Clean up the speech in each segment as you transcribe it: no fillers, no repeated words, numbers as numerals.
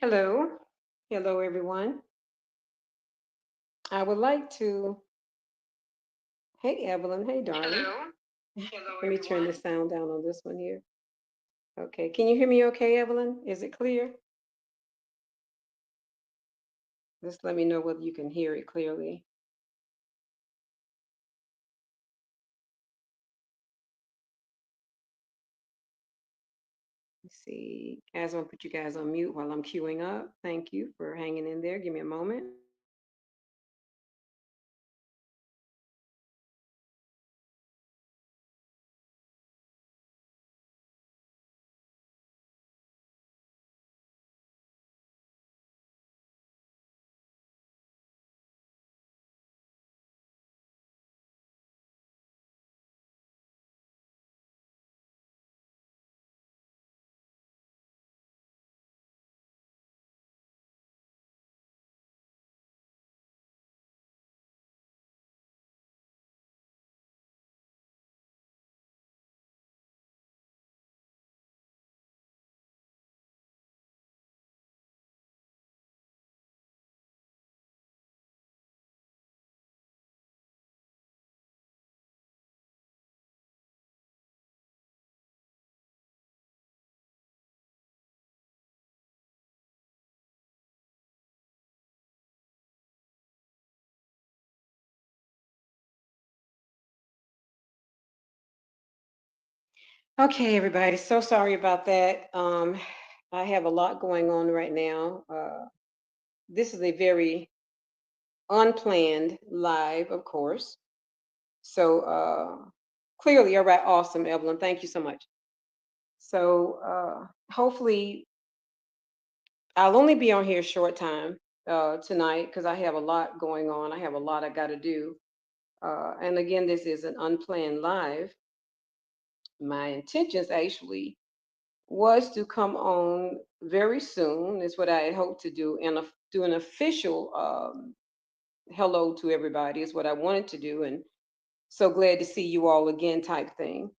Hello. Hello, everyone. I would like to. Hey, Evelyn. Hey, darling. Hello. Hello, Let me turn the everyone. sound down on this one here. Okay. Can you hear me okay, Evelyn? Is it clear? Just let me know whether you can hear it clearly. Let's see. Guys, I'm going to put you guys on mute while I'm queuing up. Thank you for hanging in there. Give me a moment. Okay, everybody. So sorry about that. I have a lot going on right now. This is a very unplanned live, of course. So clearly, all right, awesome, Evelyn. Thank you so much. So hopefully, I'll only be on here a short time tonight because I have a lot going on. I have a lot I got to do. And again, this is an unplanned live. My intentions actually was to come on very soon. Is what I had hoped to do and do an official hello to everybody. Is what I wanted to do, and so glad to see you all again, type thing.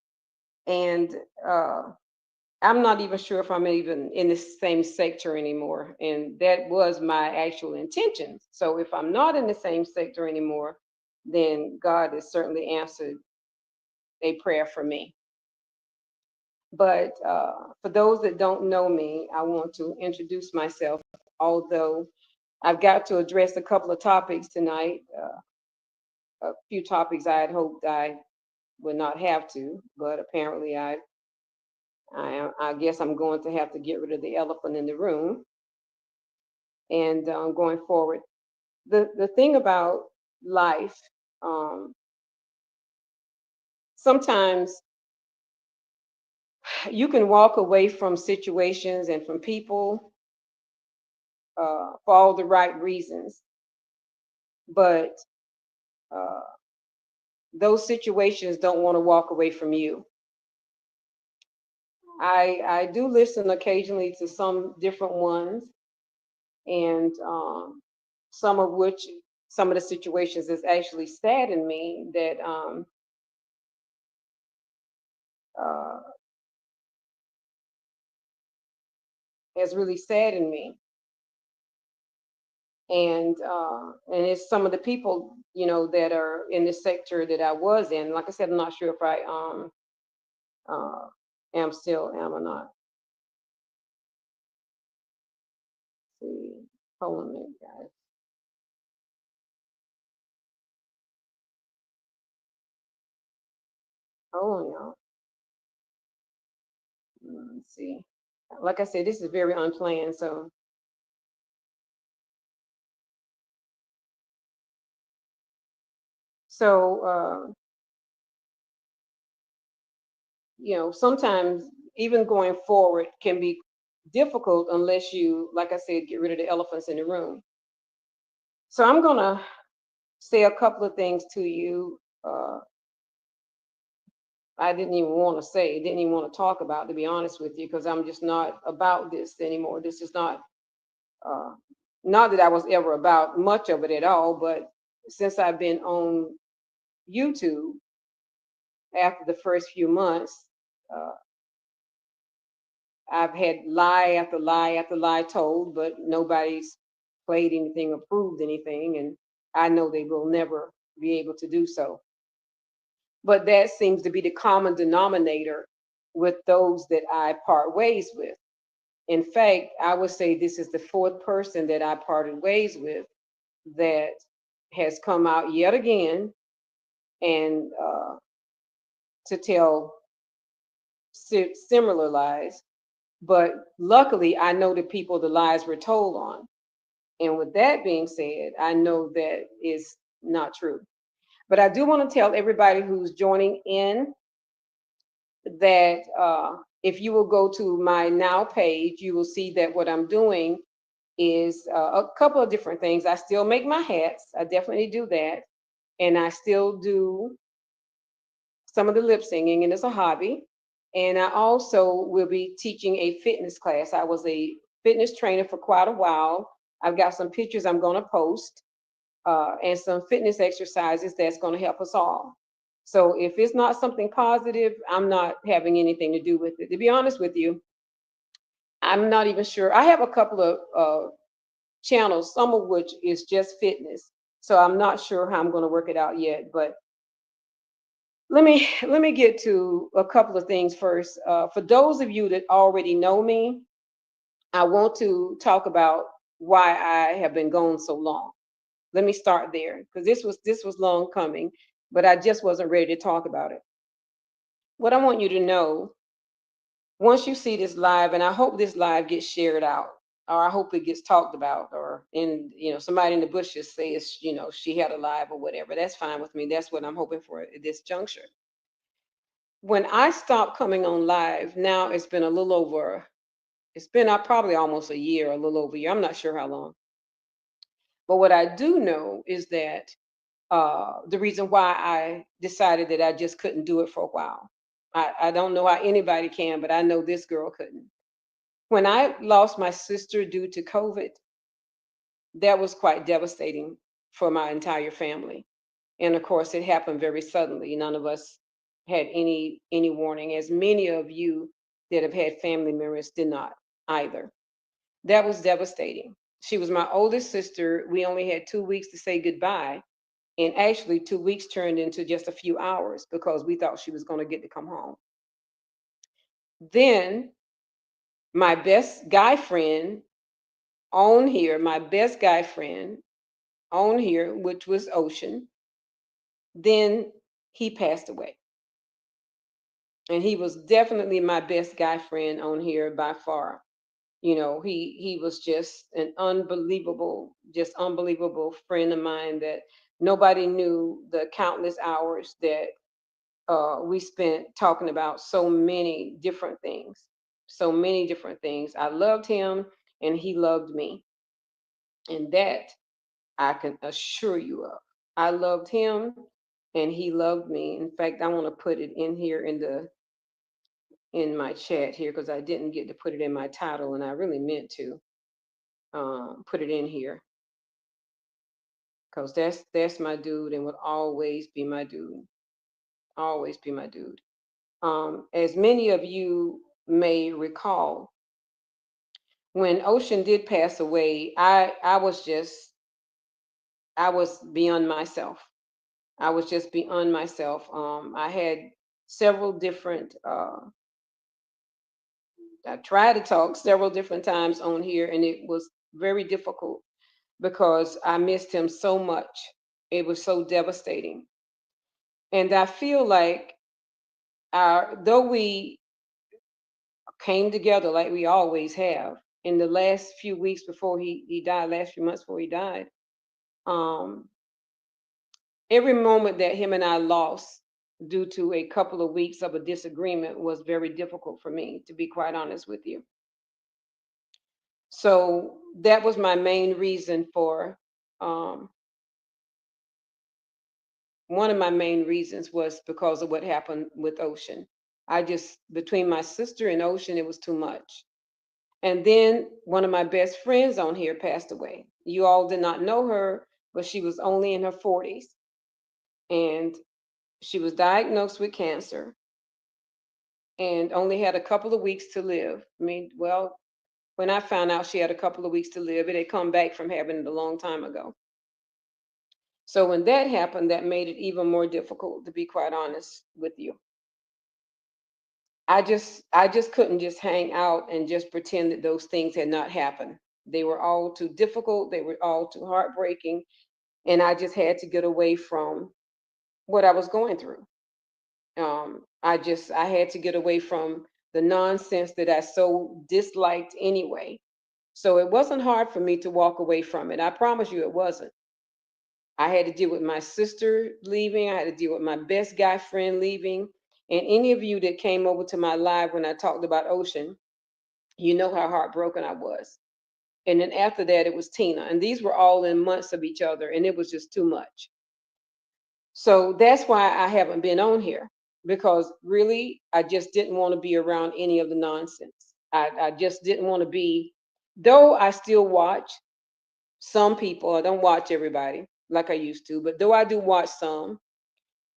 And I'm not even sure if I'm even in the same sector anymore. And that was my actual intention. So if I'm not in the same sector anymore, then God has certainly answered a prayer for me. But for those that don't know me, I want to introduce myself, although I've got to address a couple of topics tonight, a few topics I had hoped I would not have to, but apparently I guess I'm going to have to get rid of the elephant in the room. And going forward, the thing about life, um, sometimes you can walk away from situations and from people for all the right reasons, but uh, those situations don't want to walk away from you. I do listen occasionally to some different ones, and some of which some of the situations has actually saddened me that uh, has really saddened me. And it's some of the people that are in the sector that I was in. Like I said, I'm not sure if I uh, am or not. See, hold on a minute, guys. Hold on, y'all. Let's see. Like I said, this is very unplanned. So sometimes even going forward can be difficult unless you, like I said, get rid of the elephants in the room. So I'm gonna say a couple of things to you. I didn't even want to say, didn't even want to talk about, to be honest with you, because I'm just not about this anymore. This is uh, not that I was ever about much of it at all, but since I've been on YouTube after the first few months, uh, I've had lie after lie after lie told, but nobody's played anything or proved anything, and I know they will never be able to do so. But that seems to be the common denominator with those that I part ways with. In fact, I would say this is the fourth person that I parted ways with that has come out yet again and to tell similar lies. But luckily, I know the people the lies were told on. And with that being said, I know that is not true. But I do want to tell everybody who's joining in that if you will go to my now page, you will see that what I'm doing is a couple of different things. I still make my hats. I definitely do that. And I still do some of the lip singing, and it's a hobby. And I also will be teaching a fitness class. I was a fitness trainer for quite a while. I've got some pictures I'm going to post and some fitness exercises that's going to help us all. So if it's not something positive, I'm not having anything to do with it. To be honest with you, I'm not even sure. I have a couple of channels, some of which is just fitness. So I'm not sure how I'm going to work it out yet. But let me get to a couple of things first. For those of you that already know me, I want to talk about why I have been gone so long. Let me start there because this was long coming, but I just wasn't ready to talk about it. What I want you to know, once you see this live, and I hope this live gets shared out, or I hope it gets talked about, or in somebody in the bushes says she had a live or whatever. That's fine with me. That's what I'm hoping for at this juncture. When I stopped coming on live, now it's been a little over. It's been probably almost a year, a little over a year. I'm not sure how long. But what I do know is that the reason why I decided that I just couldn't do it for a while. I don't know how anybody can, but I know this girl couldn't. When I lost my sister due to COVID, that was quite devastating for my entire family. And of course, it happened very suddenly. None of us had any warning, as many of you that have had family members did not either. That was devastating. She was my oldest sister. We only had 2 weeks to say goodbye. And actually, 2 weeks turned into just a few hours because we thought she was going to get to come home. Then, my best guy friend on here, my best guy friend on here, which was Ocean, then he passed away. And he was definitely my best guy friend on here by far. He was just an unbelievable friend of mine that nobody knew the countless hours that we spent talking about so many different things. So many different things. I loved him and he loved me. And that I can assure you of. I loved him and he loved me. In fact, I want to put it in here in my chat here because I didn't get to put it in my title and I really meant to put it in here because that's my dude and will always be my dude. Always be my dude. As many of you may recall, when Ocean did pass away, I was beyond myself. I was just beyond myself. I had several different. I tried to talk several different times on here, and it was very difficult because I missed him so much. It was so devastating, and I feel like though we came together like we always have in the last few weeks before he died, last few months before he died, um, every moment that him and I lost due to a couple of weeks of a disagreement was very difficult for me, to be quite honest with you. So that was my main reason for, um, one of my main reasons was because of what happened with Ocean. Between my sister and Ocean, it was too much. And then one of my best friends on here passed away. You all did not know her, but she was only in her 40s. And she was diagnosed with cancer. and only had a couple of weeks to live. I mean, well, when I found out she had a couple of weeks to live, it had come back from having it a long time ago. So when that happened, that made it even more difficult, to be quite honest with you. I just couldn't just hang out and just pretend that those things had not happened. They were all too difficult, they were all too heartbreaking, and I just had to get away from what I was going through. I had to get away from the nonsense that I so disliked anyway. So it wasn't hard for me to walk away from it. I promise you it wasn't. I had to deal with my sister leaving. I had to deal with my best guy friend leaving. And any of you that came over to my live when I talked about Ocean, you know how heartbroken I was. And then after that, it was Tina. And these were all in months of each other. And it was just too much. So that's why I haven't been on here, because really, I just didn't want to be around any of the nonsense. I just didn't want to be, though I still watch some people, I don't watch everybody like I used to, but though I do watch some,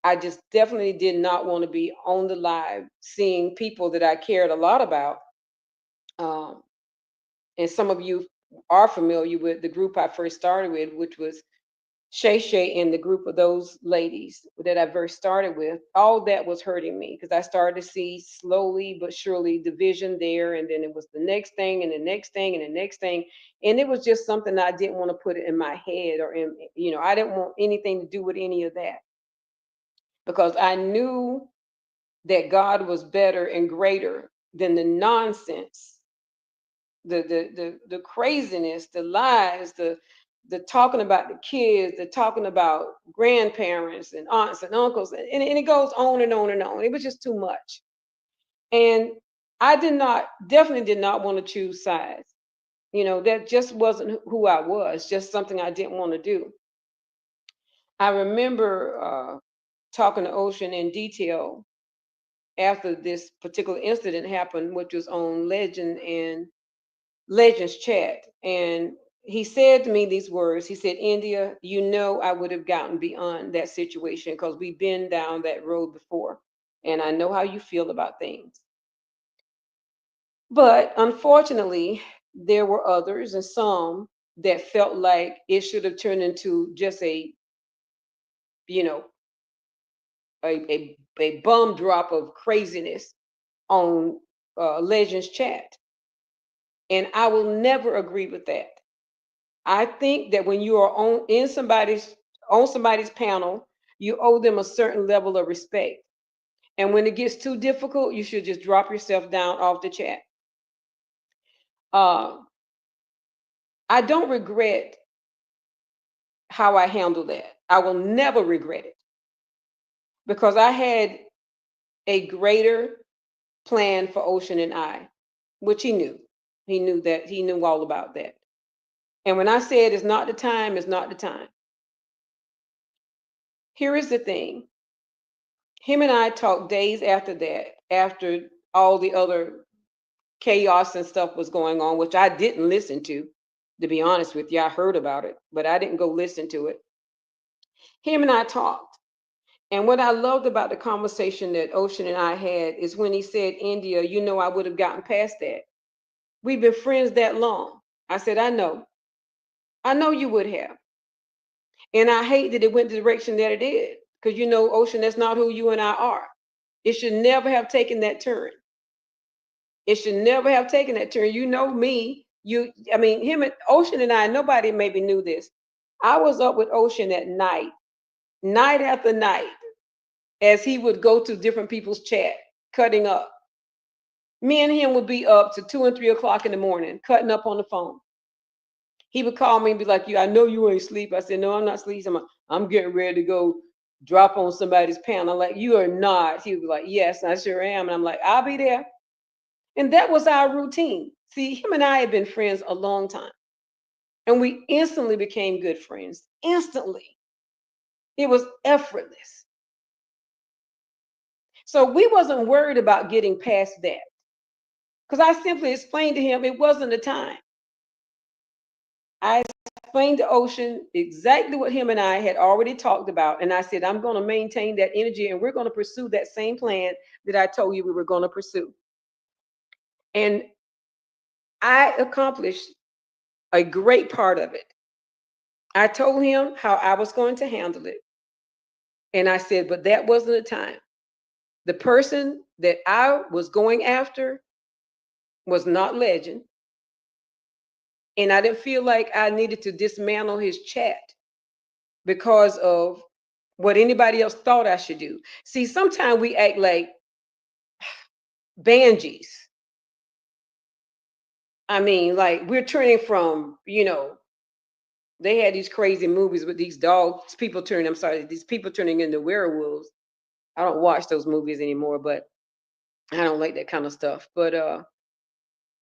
I just definitely did not want to be on the live seeing people that I cared a lot about. Um, and some of you are familiar with the group I first started with, which was Shay Shay and the group of those ladies that I first started with. All that was hurting me because I started to see slowly but surely division there. And then it was the next thing and the next thing and the next thing. And it was just something I didn't want to put it in my head or in, I didn't want anything to do with any of that, because I knew that God was better and greater than the nonsense, the craziness, the lies, the talking about the kids, the talking about grandparents and aunts and uncles, and it goes on and on and on. It was just too much. And I definitely did not want to choose sides. That just wasn't who I was, just something I didn't want to do. I remember talking to Ocean in detail after this particular incident happened, which was on Legends chat. And he said to me these words. He said, India, I would have gotten beyond that situation because we've been down that road before. And I know how you feel about things. But unfortunately, there were others and some that felt like it should have turned into just you know, a bum drop of craziness on Legends chat. And I will never agree with that. I think that when you are on somebody's panel, you owe them a certain level of respect. And when it gets too difficult, you should just drop yourself down off the chat. Uh, I don't regret how I handled that. I will never regret it, because I had a greater plan for Ocean and I, which he knew. He knew that. He knew all about that. And when I said it's not the time, it's not the time. Here is the thing. Him and I talked days after that, after all the other chaos and stuff was going on, which I didn't listen to be honest with you. I heard about it, but I didn't go listen to it. Him and I talked. And what I loved about the conversation that Ocean and I had is when he said, India, I would have gotten past that. We've been friends that long. I said, I know. I know you would have. And I hate that it went the direction that it did. Because Ocean, that's not who you and I are. It should never have taken that turn. It should never have taken that turn. You know me. Him and Ocean and I, nobody maybe knew this. I was up with Ocean at night after night, as he would go to different people's chat, cutting up. Me and him would be up to 2 and 3 o'clock in the morning, cutting up on the phone. He would call me and be like, I know you ain't asleep. I said, no, I'm not asleep. I'm getting ready to go drop on somebody's panel. I'm like, you are not. He would be like, yes, I sure am. And I'm like, I'll be there. And that was our routine. See, him and I had been friends a long time. And we instantly became good friends. Instantly. It was effortless. So we wasn't worried about getting past that. Because I simply explained to him it wasn't the time. I explained to Ocean exactly what him and I had already talked about. And I said, I'm going to maintain that energy and we're going to pursue that same plan that I told you we were going to pursue. And I accomplished a great part of it. I told him how I was going to handle it. And I said, but that wasn't the time. The person that I was going after was not Legend. And I didn't feel like I needed to dismantle his chat because of what anybody else thought I should do. See, sometimes we act like Banshees. I mean, like we're turning from, they had these crazy movies with these dogs, people turning, I'm sorry, these people turning into werewolves. I don't watch those movies anymore, but I don't like that kind of stuff. But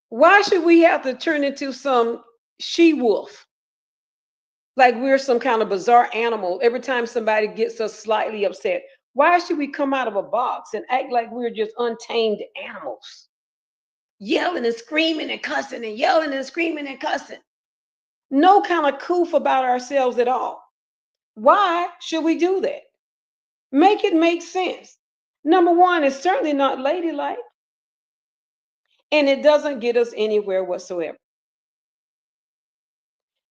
why should we have to turn into some she wolf? Like we're some kind of bizarre animal every time somebody gets us slightly upset. Why should we come out of a box and act like we're just untamed animals? Yelling and screaming and cussing and yelling and screaming and cussing. No kind of coof about ourselves at all. Why should we do that? Make it make sense. Number one, it's certainly not ladylike, and it doesn't get us anywhere whatsoever.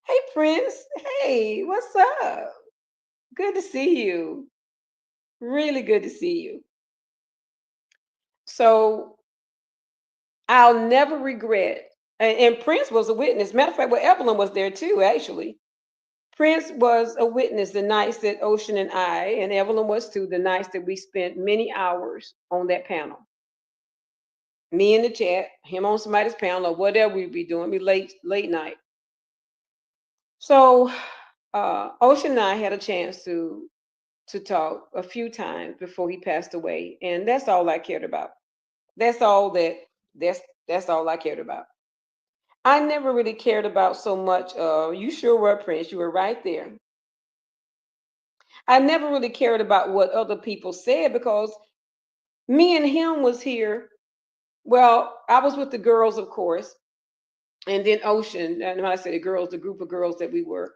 Hey, Prince. Hey, what's up? Good to see you. Really good to see you. So I'll never regret. And Prince was a witness. Matter of fact, well, Evelyn was there too, actually. Prince was a witness the nights that Ocean and I, and Evelyn was too, the nights that we spent many hours on that panel. Me in the chat, him on somebody's panel, or whatever we'd be doing, be late night. So Ocean and I had a chance to talk a few times before he passed away, and that's all I cared about. That's all that that's all I cared about. I never really cared about so much. You sure were, Prince. You were right there. I never really cared about what other people said because me and him was here. Well, I was with the girls, of course, and then Ocean. And when I say the girls, the group of girls that we were.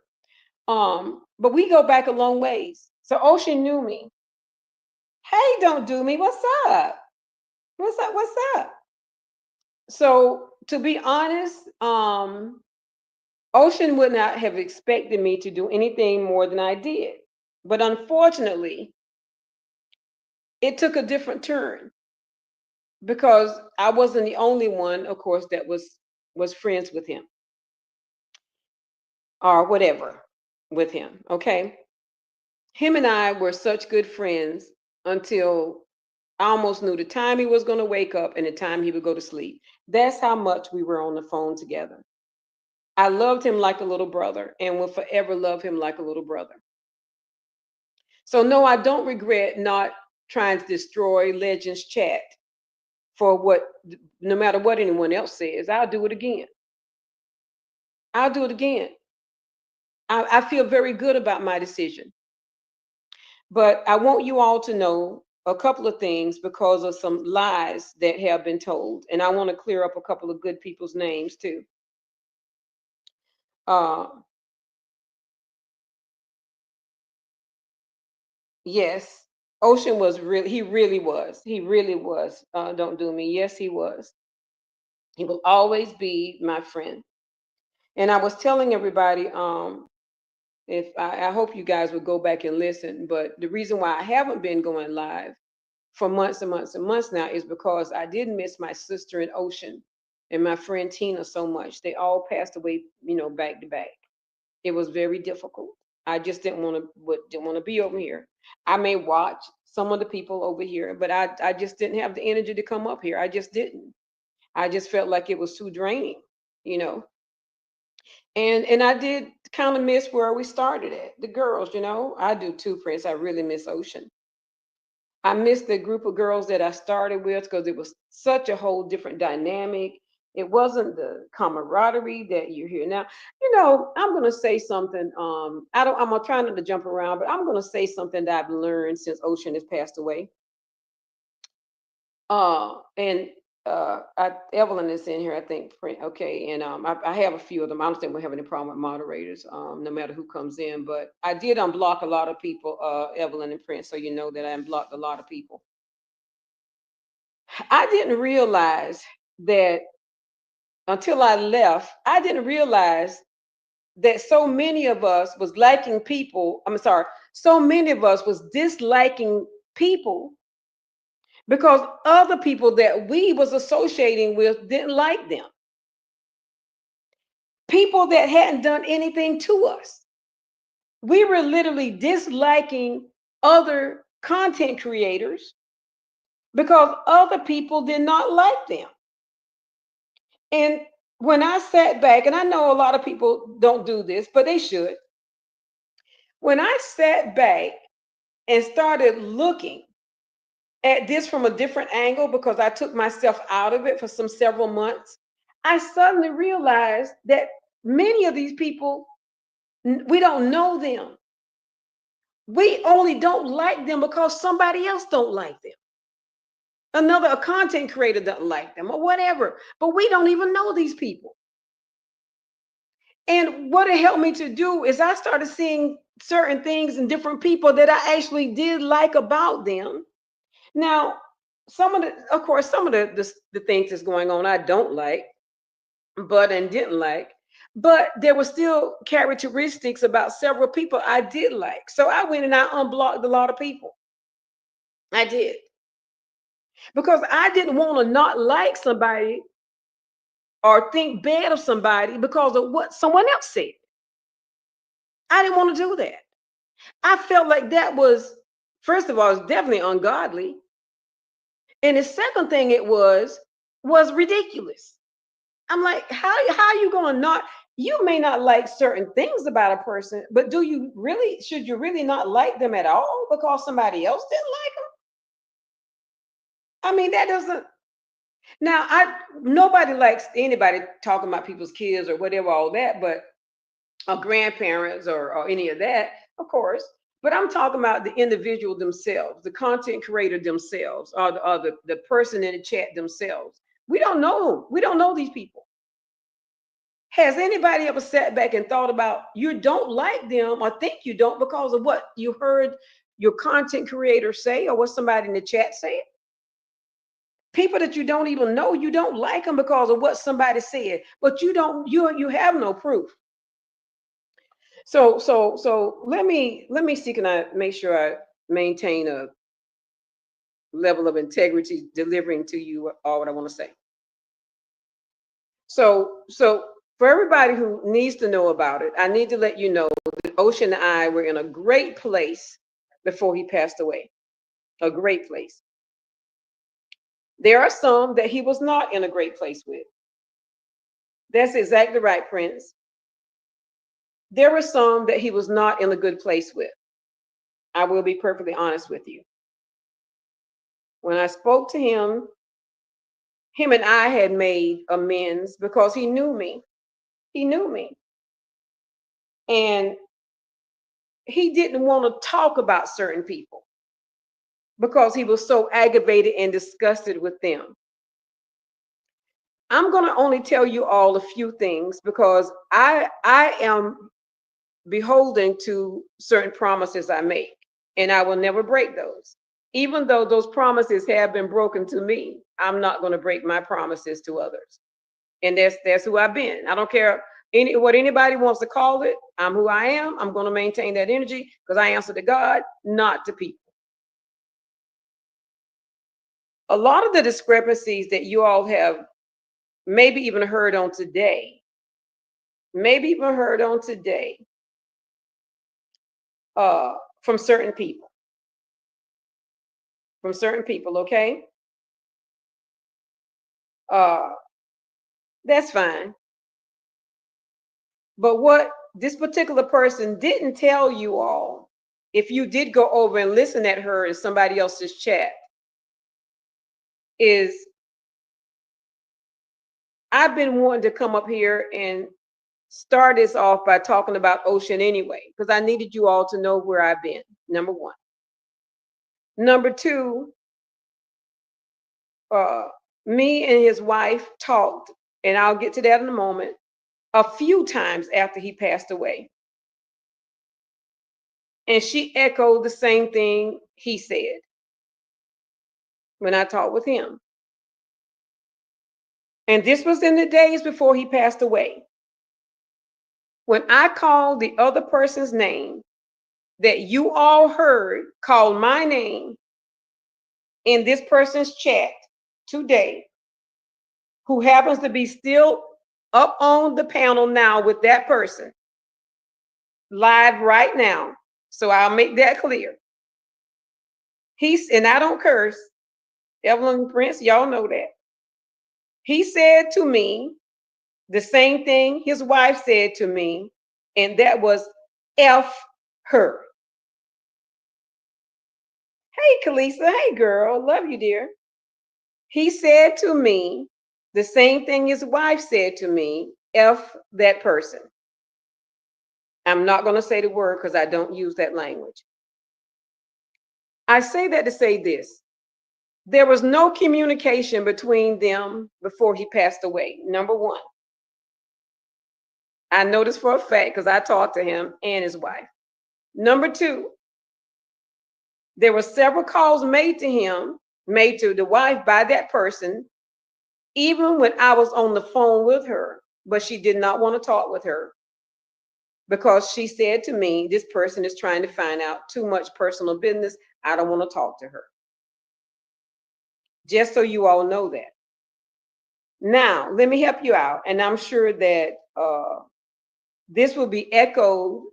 But we go back a long ways. So Ocean knew me. Hey, don't do me. What's up? What's up? What's up? So to be honest, Ocean would not have expected me to do anything more than I did. But unfortunately, it took a different turn because I wasn't the only one, of course, that was friends with him or whatever with him. Okay. Him and I were such good friends until I almost knew the time he was going to wake up and the time he would go to sleep. That's how much we were on the phone together. I loved him like a little brother and will forever love him like a little brother. So, no, I don't regret not trying to destroy Legends Chat for what, no matter what anyone else says, I'll do it again. I'll do it again. I feel very good about my decision. But I want you all to know a couple of things because of some lies that have been told. And I want to clear up a couple of good people's names too. Uh, yes, Ocean was really, he really was. He really was. Don't do me. Yes, he was. He will always be my friend. And I was telling everybody, if I hope you guys would go back and listen, but the reason why I haven't been going live for months and months and months now is because I did miss my sister in Ocean and my friend Tina so much. They all passed away, back to back. It was very difficult. I just didn't want to be over here. I may watch some of the people over here, but I just didn't have the energy to come up here. I just didn't. I just felt like it was too draining, you know. And I did kind of miss where we started at. The girls, I do too, Prince. I really miss Ocean. I miss the group of girls that I started with because it was such a whole different dynamic. It wasn't the camaraderie that you hear now. I'm gonna say something. I'm gonna try not to jump around, but I'm gonna say something that I've learned since Ocean has passed away. And Evelyn is in here, I think. Okay, and I have a few of them. I don't think we have any problem with moderators, no matter who comes in. But I did unblock a lot of people, Evelyn and Prince, so you know that I unblocked a lot of people. I didn't realize that until I left. I didn't realize that so many of us was liking people. I'm sorry, so many of us was disliking people because other people that we was associating with didn't like them. People that hadn't done anything to us. We were literally disliking other content creators because other people did not like them. And when I sat back, and I know a lot of people don't do this, but they should. When I sat back and started looking at this from a different angle because I took myself out of it for some several months, I suddenly realized that many of these people, we don't know them. We only don't like them because somebody else don't like them. A content creator doesn't like them or whatever, but we don't even know these people. And what it helped me to do is I started seeing certain things in different people that I actually did like about them. Now, of course, some of the things that's going on I don't like, and didn't like, but there were still characteristics about several people I did like. So I went and I unblocked a lot of people. I did. Because I didn't want to not like somebody or think bad of somebody because of what someone else said. I didn't want to do that. I felt like that was, first of all, it's definitely ungodly. And the second thing it was ridiculous. I'm like, how are you going to not? You may not like certain things about a person, but should you really not like them at all because somebody else didn't like them? I mean, that doesn't. Now, nobody likes anybody talking about people's kids or whatever, all that, but grandparents or any of that, of course. But I'm talking about the individual themselves, the content creator themselves, or the person in the chat themselves. We don't know them. We don't know these people. Has anybody ever sat back and thought about you don't like them or think you don't because of what you heard your content creator say or what somebody in the chat said? People that you don't even know, you don't like them because of what somebody said, but you have no proof. So let me see, can I make sure I maintain a level of integrity delivering to you all what I want to say. So for everybody who needs to know about it, I need to let you know that Ocean and I were in a great place before he passed away. A great place. There are some that he was not in a great place with. That's exactly right, Prince. There were some that he was not in a good place with. I will be perfectly honest with you. When I spoke to him and I had made amends because he knew me. He knew me. And he didn't want to talk about certain people because he was so aggravated and disgusted with them. I'm going to only tell you all a few things because I am beholden to certain promises I make, and I will never break those. Even though those promises have been broken to me, I'm not going to break my promises to others. And that's who I've been. I don't care what anybody wants to call it. I'm who I am. I'm going to maintain that energy because I answer to God, not to people. A lot of the discrepancies that you all have maybe even heard on today, uh, from certain people, okay? Uh, that's fine. But what this particular person didn't tell you all, if you did go over and listen at her in somebody else's chat, is I've been wanting to come up here and start this off by talking about Ocean anyway, because I needed you all to know where I've been, number one. Number two, Me and his wife talked, and I'll get to that in a moment, a few times after he passed away. And she echoed the same thing he said when I talked with him. And this was in the days before he passed away. When I called the other person's name that you all heard call my name in this person's chat today, who happens to be still up on the panel now with that person, live right now. So I'll make that clear. And I don't curse, Evelyn Prince, y'all know that. He said to me the same thing his wife said to me, and that was F her. Hey, Kalisa. Hey, girl. Love you, dear. He said to me the same thing his wife said to me, F that person. I'm not going to say the word because I don't use that language. I say that to say this. There was no communication between them before he passed away, number one. I know this for a fact because I talked to him and his wife. Number two, there were several calls made to him, made to the wife by that person, even when I was on the phone with her, but she did not want to talk with her because she said to me, this person is trying to find out too much personal business. I don't want to talk to her. Just so you all know that. Now, let me help you out. And I'm sure that this will be echoed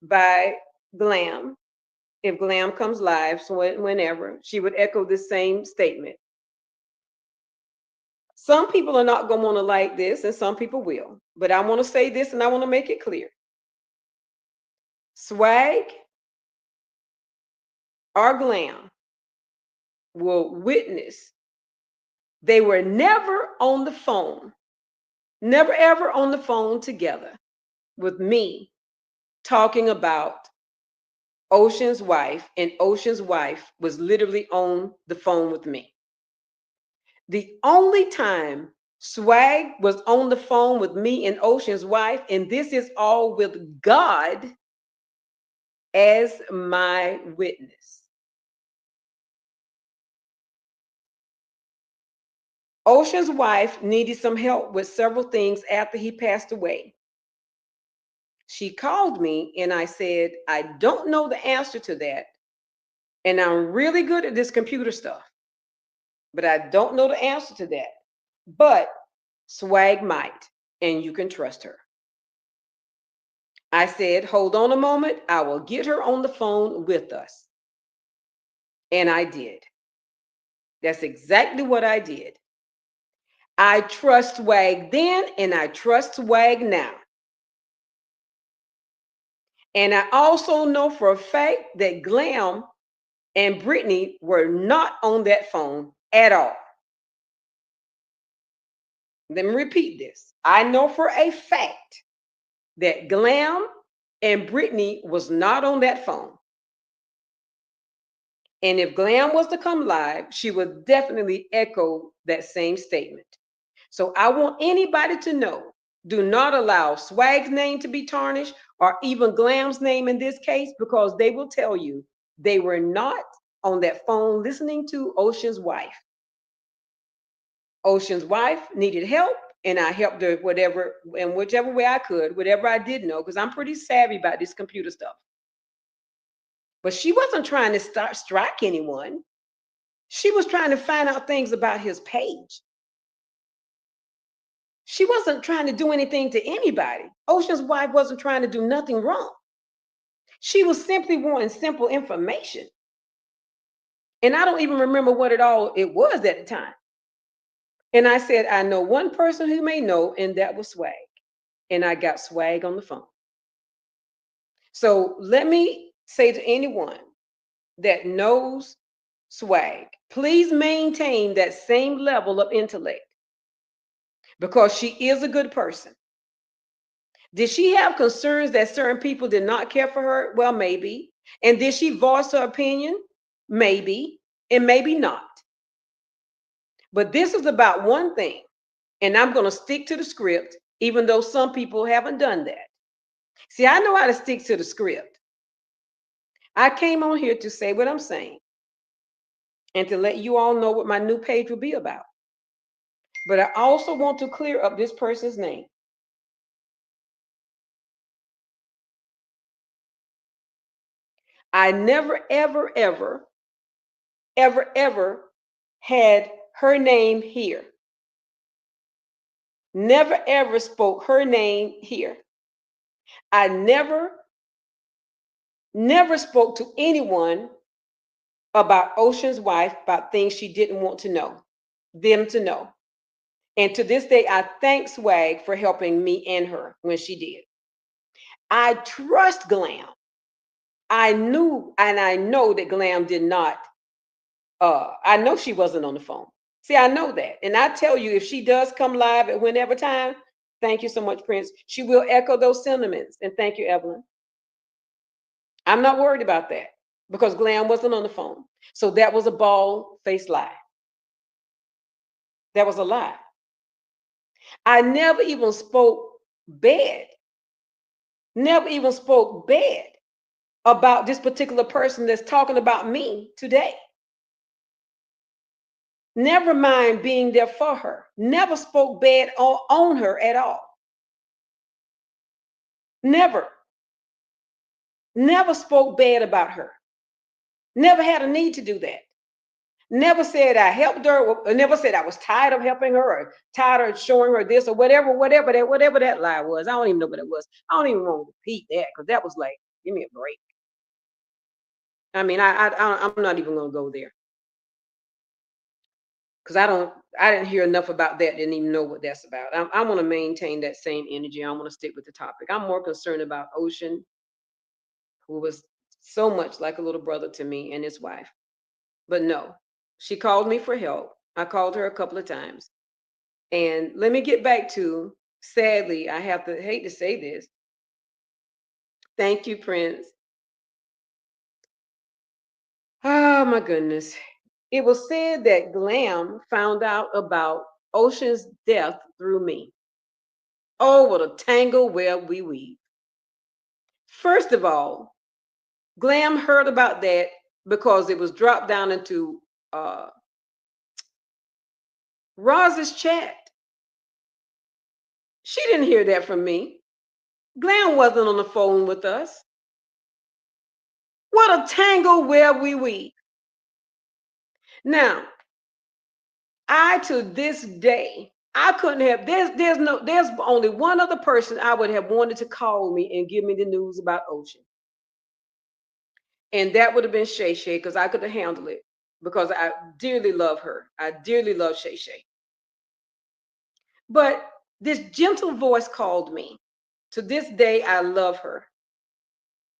by Glam. If Glam comes live, so whenever, she would echo the same statement. Some people are not going to want to like this, and some people will. But I want to say this, and I want to make it clear. Swag or Glam will witness they were never on the phone, never ever on the phone together with me talking about Ocean's wife, and Ocean's wife was literally on the phone with me. The only time Swag was on the phone with me and Ocean's wife, and this is all with God as my witness. Ocean's wife needed some help with several things after he passed away. She called me and I said, I don't know the answer to that. And I'm really good at this computer stuff, but I don't know the answer to that. But Swag might, and you can trust her. I said, hold on a moment. I will get her on the phone with us. And I did. That's exactly what I did. I trust Swag then, and I trust Swag now. And I also know for a fact that Glam and Brittany were not on that phone at all. Let me repeat this. I know for a fact that Glam and Brittany was not on that phone. And if Glam was to come live, she would definitely echo that same statement. So I want anybody to know, do not allow Swag's name to be tarnished or even Glam's name in this case, because they will tell you they were not on that phone listening to Ocean's wife. Ocean's wife needed help, and I helped her whatever, in whichever way I could, whatever I did know, because I'm pretty savvy about this computer stuff. But she wasn't trying to strike anyone. She was trying to find out things about his page. She wasn't trying to do anything to anybody. Ocean's wife wasn't trying to do nothing wrong. She was simply wanting simple information. And I don't even remember what it was at the time. And I said, I know one person who may know, and that was Swag. And I got Swag on the phone. So let me say to anyone that knows Swag, please maintain that same level of intellect, because she is a good person. Did she have concerns that certain people did not care for her? Well, maybe. And did she voice her opinion? Maybe, and maybe not. But this is about one thing, and I'm going to stick to the script, even though some people haven't done that. See, I know how to stick to the script. I came on here to say what I'm saying and to let you all know what my new page will be about. But I also want to clear up this person's name. I never, ever, ever, ever, ever had her name here. Never, ever spoke her name here. I never spoke to anyone about Ocean's wife, about things she didn't want to know, them to know. And to this day, I thank Swag for helping me and her when she did. I trust Glam. I knew and I know that Glam did not, I know she wasn't on the phone. See, I know that. And I tell you, if she does come live at whenever time, thank you so much, Prince. She will echo those sentiments. And thank you, Evelyn. I'm not worried about that because Glam wasn't on the phone. So that was a bald-faced lie. That was a lie. I never even spoke bad, never even spoke bad about this particular person that's talking about me today. Never mind being there for her. Never spoke bad on her at all. Never. Never spoke bad about her. Never had a need to do that. Never said I helped her, or never said I was tired of helping her or tired of showing her this or whatever that lie was. I don't even know what it was. I don't even want to repeat that because that was like, give me a break. I mean, I'm not even gonna go there because I didn't hear enough about that. Didn't even know what that's about. I want to maintain that same energy. I want to stick with the topic. I'm more concerned about Ocean, who was so much like a little brother to me, and his wife. But no, she called me for help. I called her a couple of times. And let me get back to, sadly, I have to hate to say this. Thank you, Prince. Oh my goodness. It was said that Glam found out about Ocean's death through me. Oh, what a tangle web we weave. First of all, Glam heard about that because it was dropped down into Roz's chat. She didn't hear that from me. Glam wasn't on the phone with us. What a tangle web we weave. Now, I to this day, I couldn't have, there's only one other person I would have wanted to call me and give me the news about Ocean. And that would have been Shay Shay because I could have handled it because I dearly love her. I dearly love Shay Shay. But this gentle voice called me. To this day, I love her.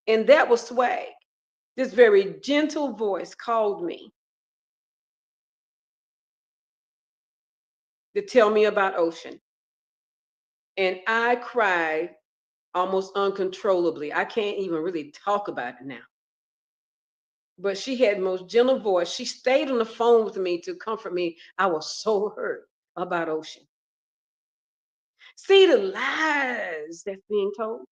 And that was Swag. This very gentle voice called me to tell me about Ocean. And I cried almost uncontrollably. I can't even really talk about it now. But she had most gentle voice. She stayed on the phone with me to comfort me. I was so hurt about Ocean. See the lies that's being told.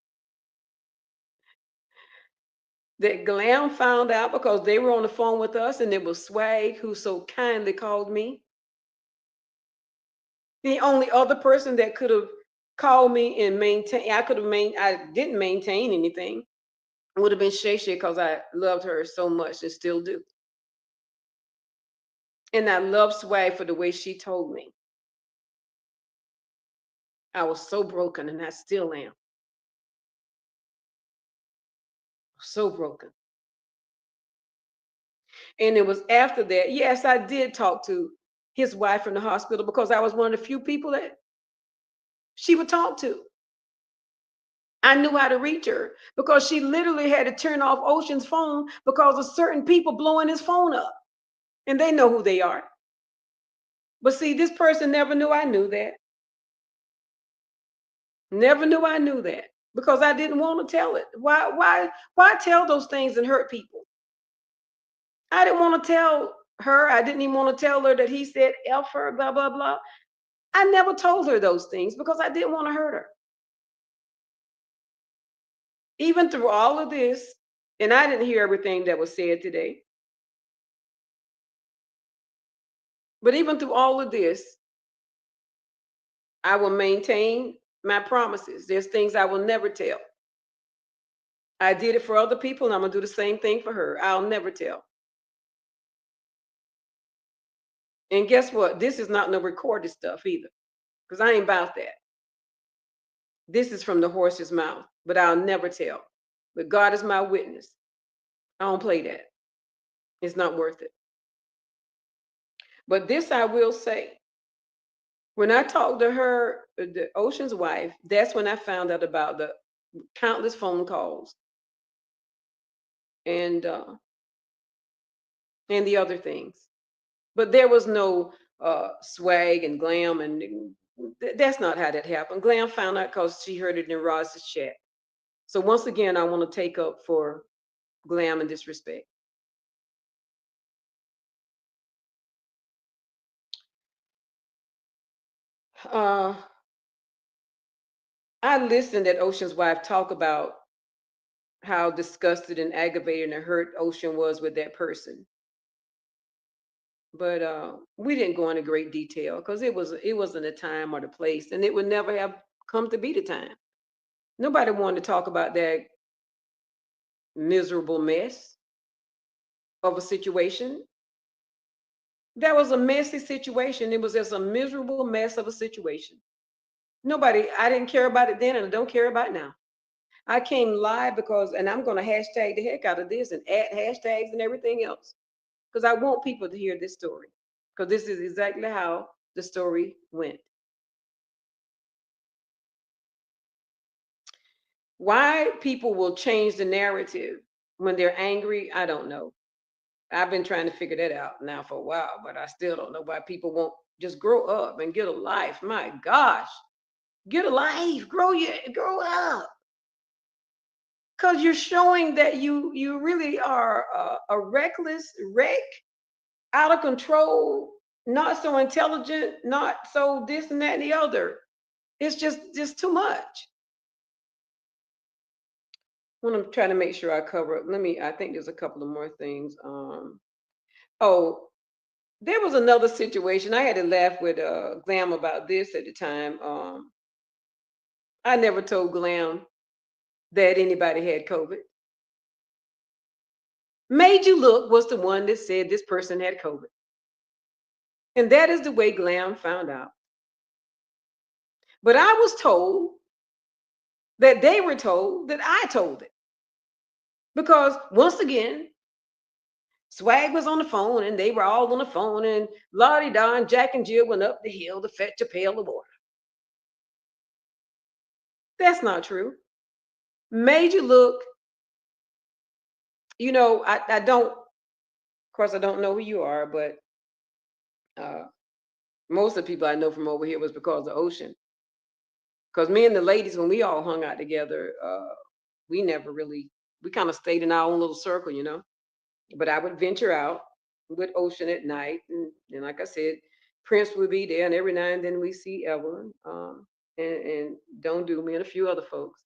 That Glam found out because they were on the phone with us, and it was Swag who so kindly called me. The only other person that could have called me and maintain, I didn't maintain anything. It would have been Shay Shay because I loved her so much and still do. And I love Swag for the way she told me. I was so broken, and I still am. So broken. And it was after that, yes, I did talk to his wife in the hospital because I was one of the few people that she would talk to. I knew how to reach her because she literally had to turn off Ocean's phone because of certain people blowing his phone up. And they know who they are. But see, this person never knew I knew that. Never knew I knew that because I didn't want to tell it. Why tell those things and hurt people? I didn't want to tell her. I didn't even want to tell her that he said F her, blah, blah, blah. I never told her those things because I didn't want to hurt her. Even through all of this, and I didn't hear everything that was said today, but even through all of this, I will maintain my promises. There's things I will never tell. I did it for other people, and I'm going to do the same thing for her. I'll never tell. And guess what? This is not no recorded stuff either, because I ain't about that. This is from the horse's mouth, but I'll never tell. But God is my witness. I don't play that. It's not worth it. But this I will say. When I talked to her, the Ocean's wife, that's when I found out about the countless phone calls and uh, and the other things. But there was no swag and glam, and that's not how that happened. Glam found out because she heard it in Ross's chat. So once again, I want to take up for Glam in this respect. Uh, I listened at Ocean's wife talk about how disgusted and aggravated and hurt Ocean was with that person. But we didn't go into great detail because it wasn't a time or the place, and it would never have come to be the time. Nobody wanted to talk about that miserable mess of a situation. That was a messy situation. It was just a miserable mess of a situation. Nobody, I didn't care about it then, and I don't care about it now. I came live because, and I'm going to hashtag the heck out of this and add hashtags and everything else because I want people to hear this story because this is exactly how the story went. Why people will change the narrative when they're angry, I don't know. I've been trying to figure that out now for a while, but I still don't know why people won't just grow up and get a life. My gosh, get a life, grow up, because you're showing that you really are a reckless wreck, out of control, not so intelligent, not so this and that and the other. It's just too much. I want to try to make sure I cover. Let me. I think there's a couple of more things. Oh, there was another situation. I had to laugh with Glam about this at the time. I never told Glam that anybody had COVID. Made You Look was the one that said this person had COVID. And that is the way Glam found out. But I was told that they were told that I told it. Because once again, Swag was on the phone and they were all on the phone, and Lottie Don, Jack and Jill went up the hill to fetch a pail of water. That's not true. Made You Look, I don't, of course, I don't know who you are, but uh, most of the people I know from over here was because of Ocean. Because me and the ladies, when we all hung out together, we never really, we kind of stayed in our own little circle. But I would venture out with Ocean at night. And like I said, Prince would be there. And every now and then we see Evelyn and Don't Do Me and a few other folks.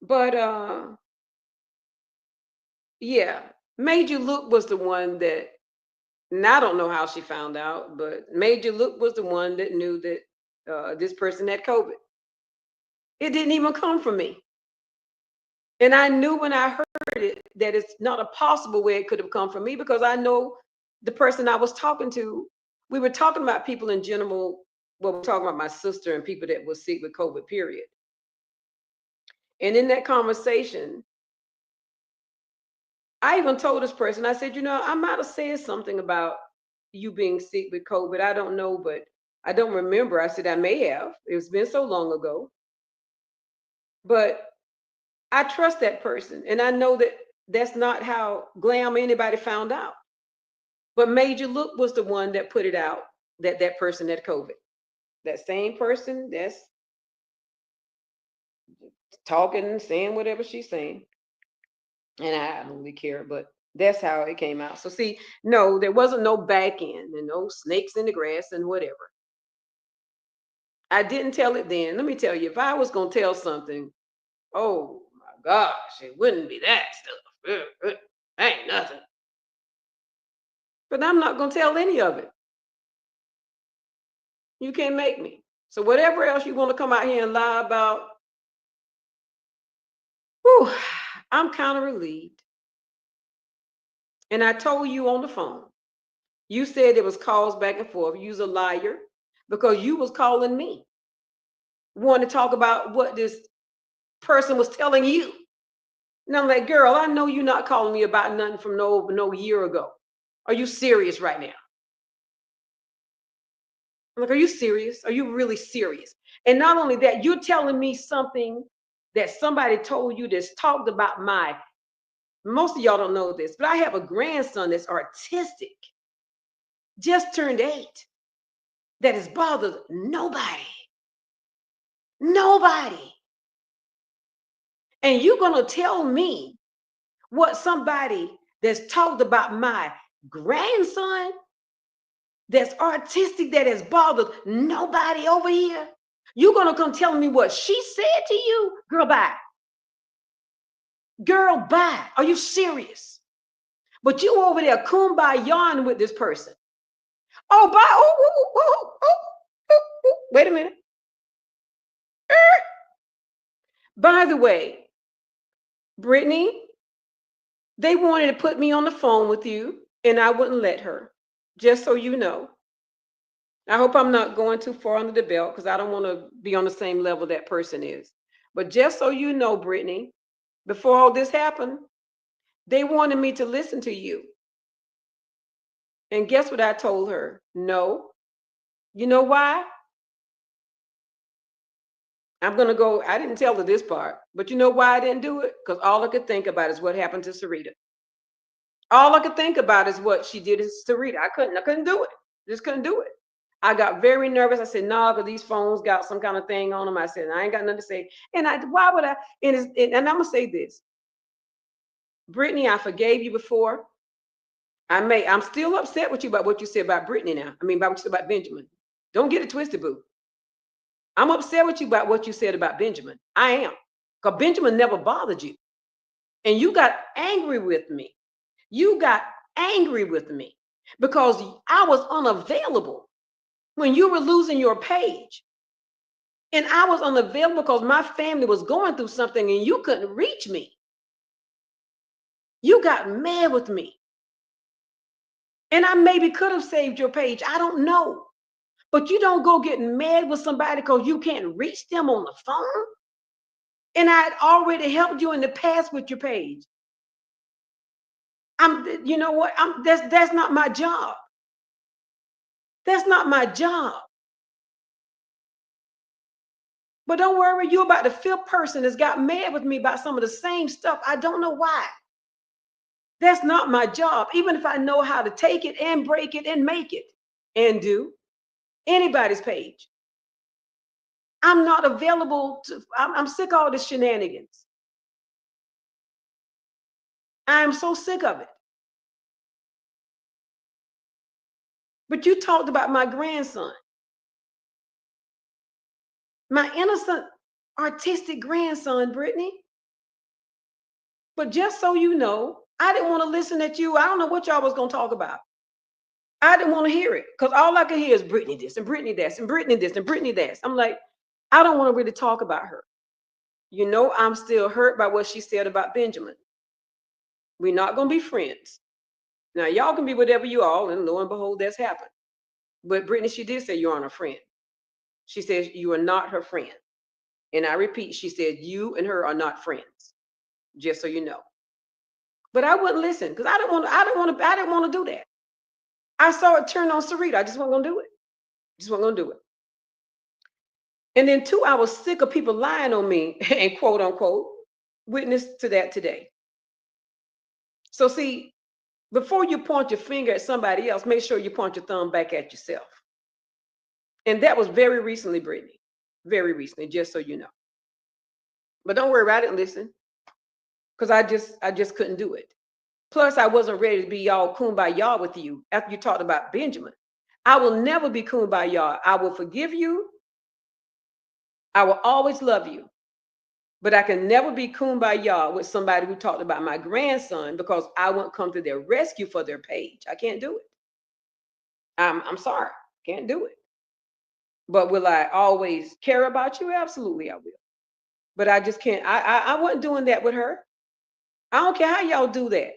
But yeah, Made You Look was the one that, and I don't know how she found out, but Made You Look was the one that knew that this person had COVID. It didn't even come from me. And I knew when I heard it that it's not a possible way it could have come from me because I know the person I was talking to. We were talking about people in general. Well, we're talking about my sister and people that were sick with COVID, period. And in that conversation, I even told this person, I said, I might have said something about you being sick with COVID. I don't know, but I don't remember. I said, I may have. It's been so long ago. But I trust that person. And I know that that's not how Glam anybody found out. But Made You Look was the one that put it out that that person had COVID. That same person that's talking, saying whatever she's saying. And I don't really care, but That's how it came out. So see, no, there wasn't no back end and no snakes in the grass and whatever. I didn't tell it then. Let me tell you, if I was gonna tell something, oh my gosh, it wouldn't be that stuff. Ain't nothing. But I'm not gonna tell any of it. You can't make me. So whatever else you want to come out here and lie about, whew, I'm kind of relieved. And I told you on the phone, you said it was calls back and forth. You's a liar because you was calling me, wanting to talk about what this person was telling you. And I'm like, girl, I know you're not calling me about nothing from no year ago. Are you serious right now? I'm like, are you serious? Are you really serious? And not only that, you're telling me something that somebody told you that's talked about my, most of y'all don't know this, but I have a grandson that's artistic, just turned 8, that has bothered nobody. Nobody. And you're going to tell me what somebody that's talked about my grandson that's artistic that has bothered nobody over here? You're going to come tell me what she said to you? Girl, bye. Girl, bye. Are you serious? But you over there kumbayaing with this person. Oh, bye. Wait a minute. By the way, Brittany, they wanted to put me on the phone with you, and I wouldn't let her. Just so you know. I hope I'm not going too far under the belt because I don't want to be on the same level that person is. But just so you know, Brittany, before all this happened, they wanted me to listen to you. And guess what I told her? No. You know why? I'm going to go, I didn't tell her this part, but you know why I didn't do it? Because all I could think about is what happened to Sarita. All I could think about is what she did to Sarita. I couldn't do it. Just couldn't do it. I got very nervous. I said, no, because these phones got some kind of thing on them. I said, I ain't got nothing to say. And why would I? And I'm going to say this. Brittany, I forgave you before. I'm still upset with you about what you said about Brittany now. I mean, about what you said about Benjamin. Don't get it twisted, boo. I'm upset with you about what you said about Benjamin. I am. Because Benjamin never bothered you. And you got angry with me. You got angry with me because I was unavailable when you were losing your page. And I was unavailable because my family was going through something and you couldn't reach me. You got mad with me. And I maybe could have saved your page. I don't know. But you don't go getting mad with somebody because you can't reach them on the phone. And I had already helped you in the past with your page. You know what? That's not my job. That's not my job. But don't worry, you about the 5th person that's got mad with me about some of the same stuff. I don't know why. That's not my job. Even if I know how to take it and break it and make it and do anybody's page. I'm not available to, I'm sick of all this shenanigans. I'm so sick of it. But you talked about my grandson, my innocent, artistic grandson, Brittany. But just so you know, I didn't want to listen at you. I don't know what y'all was going to talk about. I didn't want to hear it because all I could hear is Brittany this and Brittany this and Brittany this and Brittany this. I'm like, I don't want to really talk about her. You know, I'm still hurt by what she said about Benjamin. We're not going to be friends. Now, y'all can be whatever you all, and lo and behold, that's happened. But Brittany, she did say you aren't a friend. She says you are not her friend. And I repeat, she said you and her are not friends, just so you know. But I wouldn't listen because I didn't want to do that. I saw it turn on Sarita. I just wasn't gonna do it. Just wasn't gonna do it. And then 2, I was sick of people lying on me and quote unquote witness to that today. So see, before you point your finger at somebody else, make sure you point your thumb back at yourself. And that was very recently, Brittany. Very recently, just so you know. But don't worry, I didn't listen because I just couldn't do it. Plus, I wasn't ready to be all kumbaya with you after you talked about Benjamin. I will never be kumbaya. I will forgive you. I will always love you. But I can never be kumbaya with somebody who talked about my grandson because I won't come to their rescue for their page. I can't do it. I'm sorry. Can't do it. But will I always care about you? Absolutely, I will. But I just can't. I wasn't doing that with her. I don't care how y'all do that.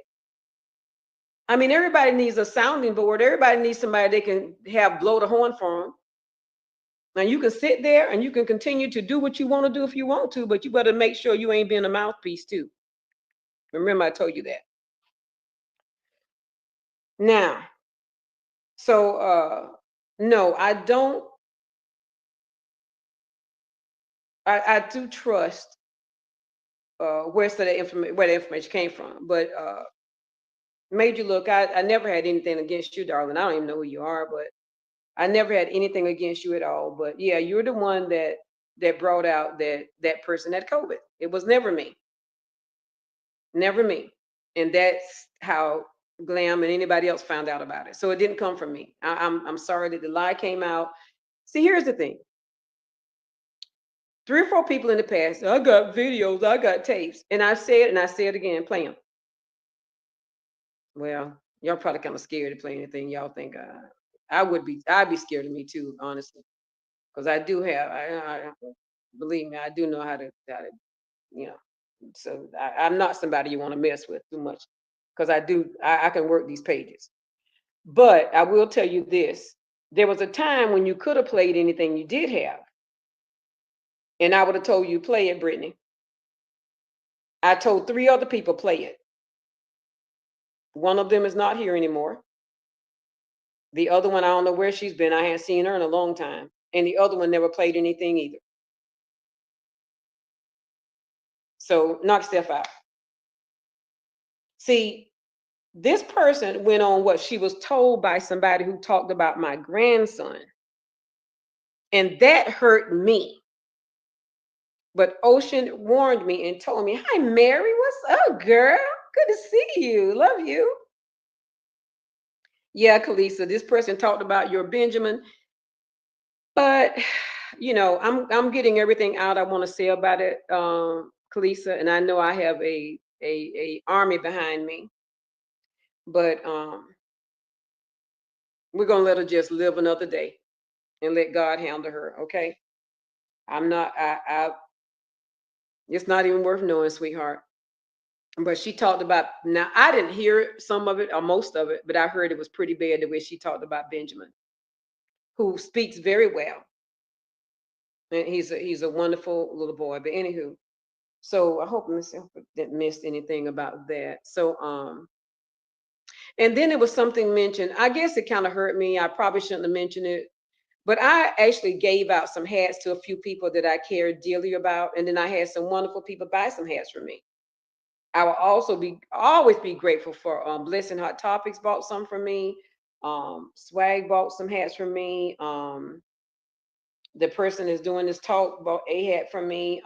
I mean, everybody needs a sounding board. Everybody needs somebody they can have blow the horn for them. Now you can sit there and you can continue to do what you want to do if you want to, but you better make sure you ain't being a mouthpiece too. Remember, I told you that. Now, so no, I don't. I do trust where the information came from, but made you look. I never had anything against you, darling. I don't even know who you are, but I never had anything against you at all. But yeah, you're the one that brought out that person had COVID. It was never me, never me, and that's how Glam and anybody else found out about it. So it didn't come from me. I'm sorry that the lie came out. See, here's the thing. 3 or 4 people in the past, I got videos, I got tapes, and I said and I say it again, play them. Well, y'all probably kind of scared to play anything. Y'all think I'd be scared of me too, honestly, because I do have. I believe me, I do know how to you know. So I'm not somebody you want to mess with too much, because I can work these pages. But I will tell you this: there was a time when you could have played anything you did have, and I would have told you play it, Brittany. I told 3 other people play it. One of them is not here anymore. The other one, I don't know where she's been. I haven't seen her in a long time. And the other one never played anything either. So knock yourself out. See, this person went on what she was told by somebody who talked about my grandson. And that hurt me. But Ocean warned me and told me, "Hi, Mary. What's up, girl? Good to see you. Love you." Yeah, Kalisa, this person talked about your Benjamin. But I'm getting everything out I want to say about it, Kalisa, and I know I have a army behind me. But we're gonna let her just live another day and let God handle her. Okay. I'm not. I. It's not even worth knowing, sweetheart. But she talked about. Now I didn't hear some of it or most of it, but I heard it was pretty bad the way she talked about Benjamin, who speaks very well, and he's a wonderful little boy. But anywho, so I hope Miss didn't miss anything about that. So and then there was something mentioned. I guess it kind of hurt me. I probably shouldn't have mentioned it. But I actually gave out some hats to a few people that I cared dearly about. And then I had some wonderful people buy some hats from me. I will also always be grateful for Blessing Hot Topics bought some from me. Swag bought some hats from me. The person that's doing this talk bought a hat from me.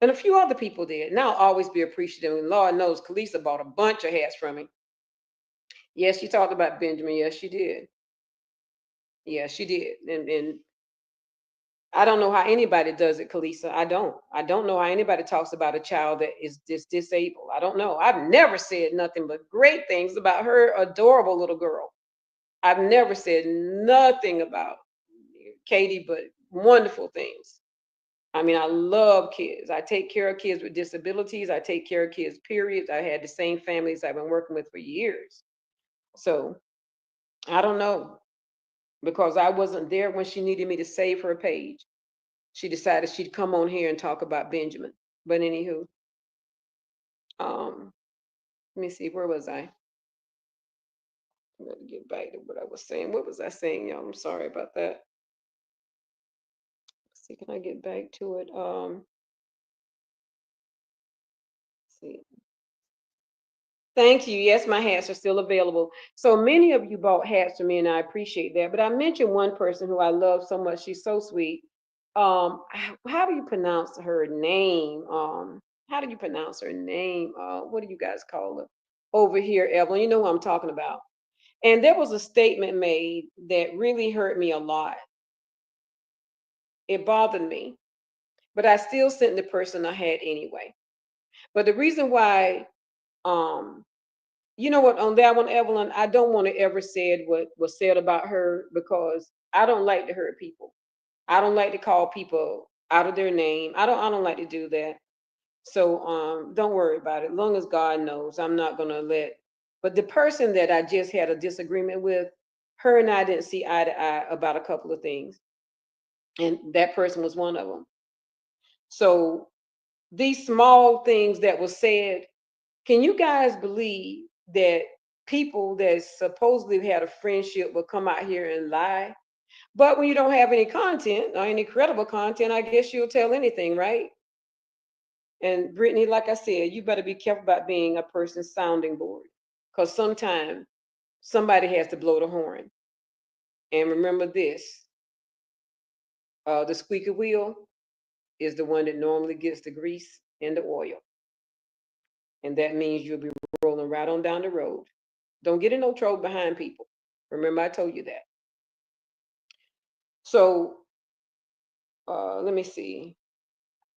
And a few other people did. And I'll always be appreciative. And Lord knows, Kalisa bought a bunch of hats from me. Yes, she talked about Benjamin. Yes, she did. Yes, she did. And I don't know how anybody does it, Kalisa. I don't. I don't know how anybody talks about a child that is disabled. I don't know. I've never said nothing but great things about her adorable little girl. I've never said nothing about Katie but wonderful things. I mean, I love kids. I take care of kids with disabilities. I take care of kids, period. I had the same families I've been working with for years. So I don't know, because I wasn't there when she needed me to save her page. She decided she'd come on here and talk about Benjamin. But anywho, um, let me see, where was I? Let me get back to what I was saying. What was I saying, y'all? I'm sorry about that. Let's see, can I get back to it? Let's see. Thank you. Yes, my hats are still available. So many of you bought hats for me, and I appreciate that. But I mentioned one person who I love so much. She's so sweet. How do you pronounce her name? how do you pronounce her name? What do you guys call her over here, Evelyn? You know who I'm talking about. And there was a statement made that really hurt me a lot. It bothered me, but I still sent the person ahead anyway. But the reason why, um, you know what, on that one, Evelyn, I don't want to ever said what was said about her because I don't like to hurt people. I don't like to call people out of their name. I don't like to do that. So don't worry about it. Long as God knows, I'm not gonna let. But the person that I just had a disagreement with, her and I didn't see eye to eye about a couple of things, and that person was one of them. So these small things that was said, can you guys believe that people that supposedly had a friendship will come out here and lie? But when you don't have any content or any credible content, I guess you'll tell anything, right? And Brittany, like I said, you better be careful about being a person's sounding board because sometimes somebody has to blow the horn. And remember this, the squeaky wheel is the one that normally gets the grease and the oil. And that means you'll be rolling right on down the road. Don't get in no trouble behind people. Remember, I told you that. So let me see.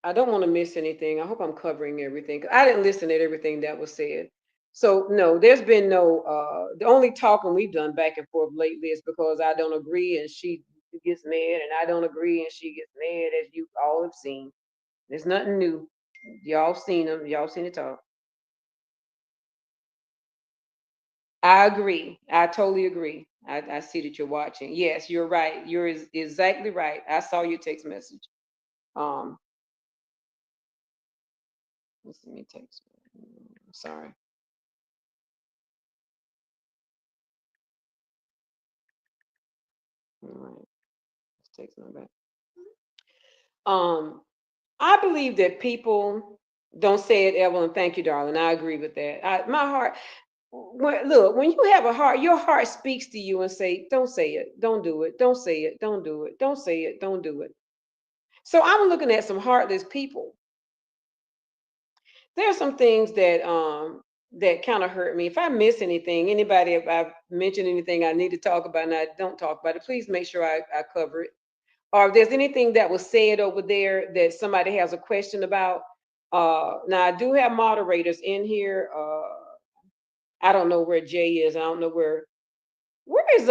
I don't want to miss anything. I hope I'm covering everything. I didn't listen to everything that was said. So no, there's been no the only talking we've done back and forth lately is because I don't agree and she gets mad and I don't agree and she gets mad, as you all have seen. There's nothing new. Y'all seen them, y'all seen it talk. I agree. I totally agree. I see that you're watching. Yes, you're right. You're exactly right. I saw your text message. Um, let's see me text. Sorry. All right. Let's text my back. Um, I believe that people don't say it, Evelyn. Thank you, darling. I agree with that. My heart, look, when you have a heart, your heart speaks to you and say, "Don't say it. Don't do it. Don't say it. Don't do it. Don't say it. Don't do it." So I'm looking at some heartless people. There are some things that kind of hurt me. If I miss anything, anybody, if I've mentioned anything I need to talk about and I don't talk about it, please make sure I cover it. Or if there's anything that was said over there that somebody has a question about, now I do have moderators in here. I don't know where Jay is. I don't know where is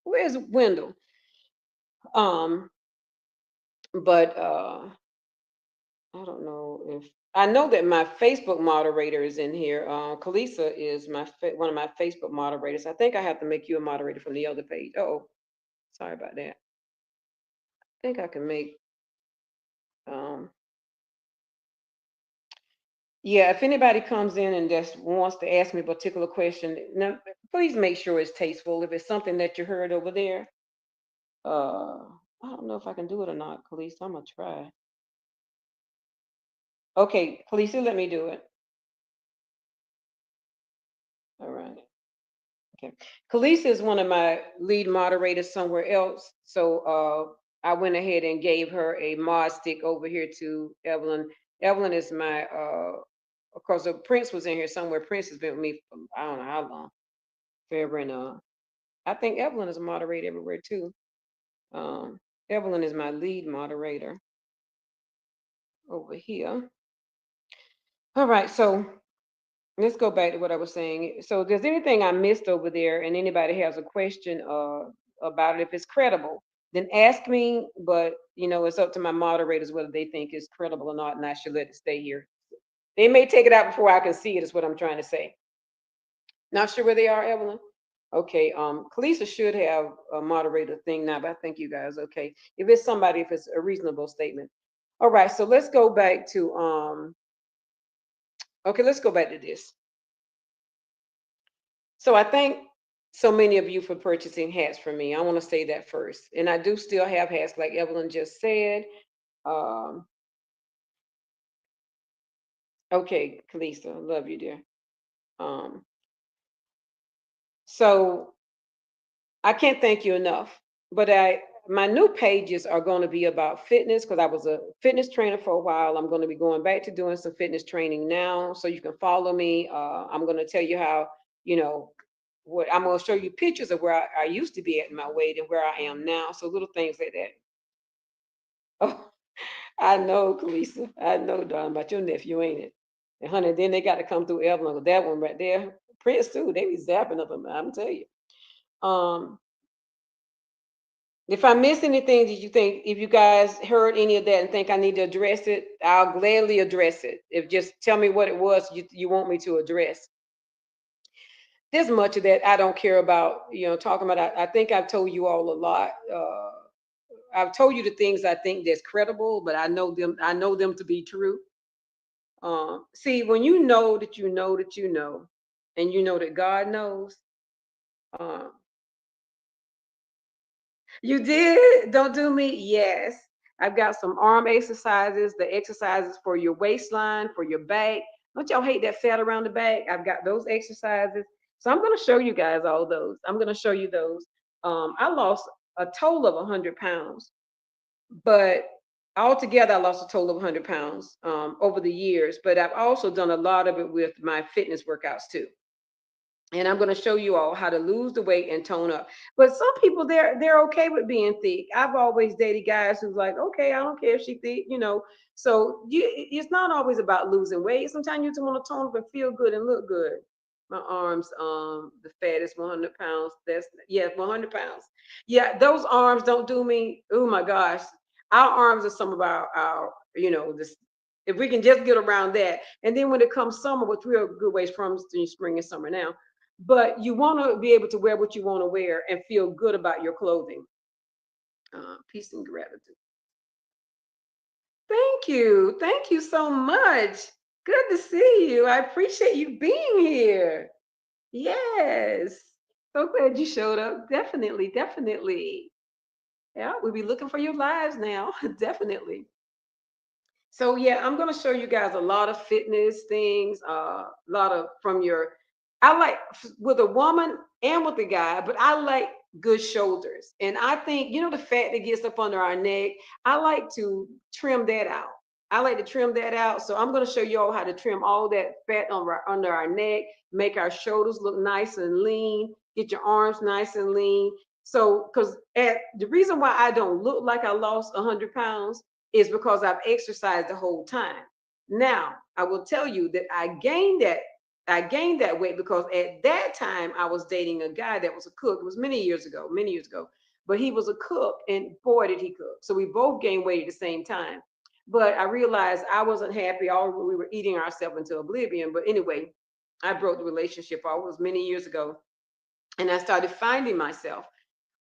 where's Wendell? Um, but I don't know if I know that my Facebook moderator is in here. Kalisa is one of my Facebook moderators. I think I have to make you a moderator from the other page. Oh, sorry about that. I think I can make um yeah, if anybody comes in and just wants to ask me a particular question, now, please make sure it's tasteful. If it's something that you heard over there, uh, I don't know if I can do it or not, Khalees. I'm gonna try. Okay, Khalees, let me do it. All right. Okay. Khalees is one of my lead moderators somewhere else, so I went ahead and gave her a mod stick over here to Evelyn. Evelyn is my of course, Prince was in here somewhere. Prince has been with me for I don't know how long, forever and I think Evelyn is a moderator everywhere too. Um, Evelyn is my lead moderator over here. All right, so let's go back to what I was saying. So, if there's anything I missed over there, and anybody has a question about it, if it's credible, then ask me. But it's up to my moderators whether they think it's credible or not, and I should let it stay here. They may take it out before I can see it. Is what I'm trying to say. Not sure where they are, Evelyn. Okay, Kalisa should have a moderator thing now, but I think you guys okay. If it's somebody, if it's a reasonable statement. All right, so let's go back to okay, let's go back to this. So I thank so many of you for purchasing hats for me. I want to say that first. And I do still have hats, like Evelyn just said. Um, okay, Kalisa, love you, dear. Um, so I can't thank you enough. But my new pages are going to be about fitness because I was a fitness trainer for a while. I'm going to be going back to doing some fitness training now, so you can follow me. I'm going to tell you how, you know, what I'm going to show you pictures of where I used to be at my weight and where I am now. So little things like that. Oh, I know, Kalisa. I know, darling, about your nephew, ain't it? And honey, then they got to come through Evelyn with that one right there. Prince too. They be zapping of them. I'm tell you. Um, if I missed anything, did you think if you guys heard any of that and think I need to address it, I'll gladly address it. If just tell me what it was you want me to address. There's much of that I don't care about, talking about. I think I've told you all a lot. I've told you the things I think that's credible, but I know them to be true. See, when you know that you know that you know, and you know that God knows, uh, you did? Don't do me? Yes. I've got some arm exercises, the exercises for your waistline, for your back. Don't y'all hate that fat around the back? I've got those exercises. So I'm going to show you guys all those. I'm going to show you those. I lost a total of 100 pounds, but altogether, I lost a total of 100 pounds over the years. But I've also done a lot of it with my fitness workouts too, and I'm going to show you all how to lose the weight and tone up. But some people, they're okay with being thick. I've always dated guys who's like, okay, I don't care if she thick. So it's not always about losing weight. Sometimes you just want to tone up and feel good and look good. My arms, the fattest 100 pounds. That's, yeah, 100 pounds. Yeah, those arms don't do me. Oh my gosh, our arms are some of our this. If we can just get around that, and then when it comes summer, which we're a good ways from spring and summer now, but you want to be able to wear what you want to wear and feel good about your clothing. Peace and gratitude. Thank you so much. Good to see you. I appreciate you being here. Yes, so glad you showed up. Definitely, definitely. Yeah, we'll be looking for your lives now. Definitely. So yeah, I'm gonna show you guys a lot of fitness things, a lot of from your. I like with a woman and with a guy, but I like good shoulders, and I think the fat that gets up under our neck. I like to trim that out. I like to trim that out. So I'm gonna show you all how to trim all that fat under our neck, make our shoulders look nice and lean, get your arms nice and lean. So, because the reason why I don't look like I lost 100 pounds is because I've exercised the whole time. Now, I will tell you that I gained that weight because at that time I was dating a guy that was a cook. It was many years ago. But he was a cook, and boy did he cook. So we both gained weight at the same time. But I realized I wasn't happy. All we were eating ourselves into oblivion. But anyway, I broke the relationship. It was many years ago, and I started finding myself.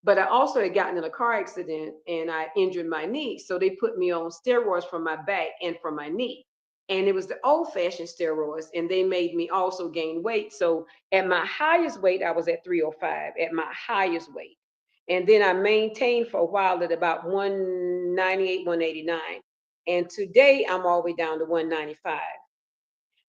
But I also had gotten in a car accident and I injured my knee. So they put me on steroids for my back and for my knee. And it was the old fashioned steroids, and they made me also gain weight. So at my highest weight, I was at 305 at my highest weight. And then I maintained for a while at about 198, 189. And today I'm all the way down to 195,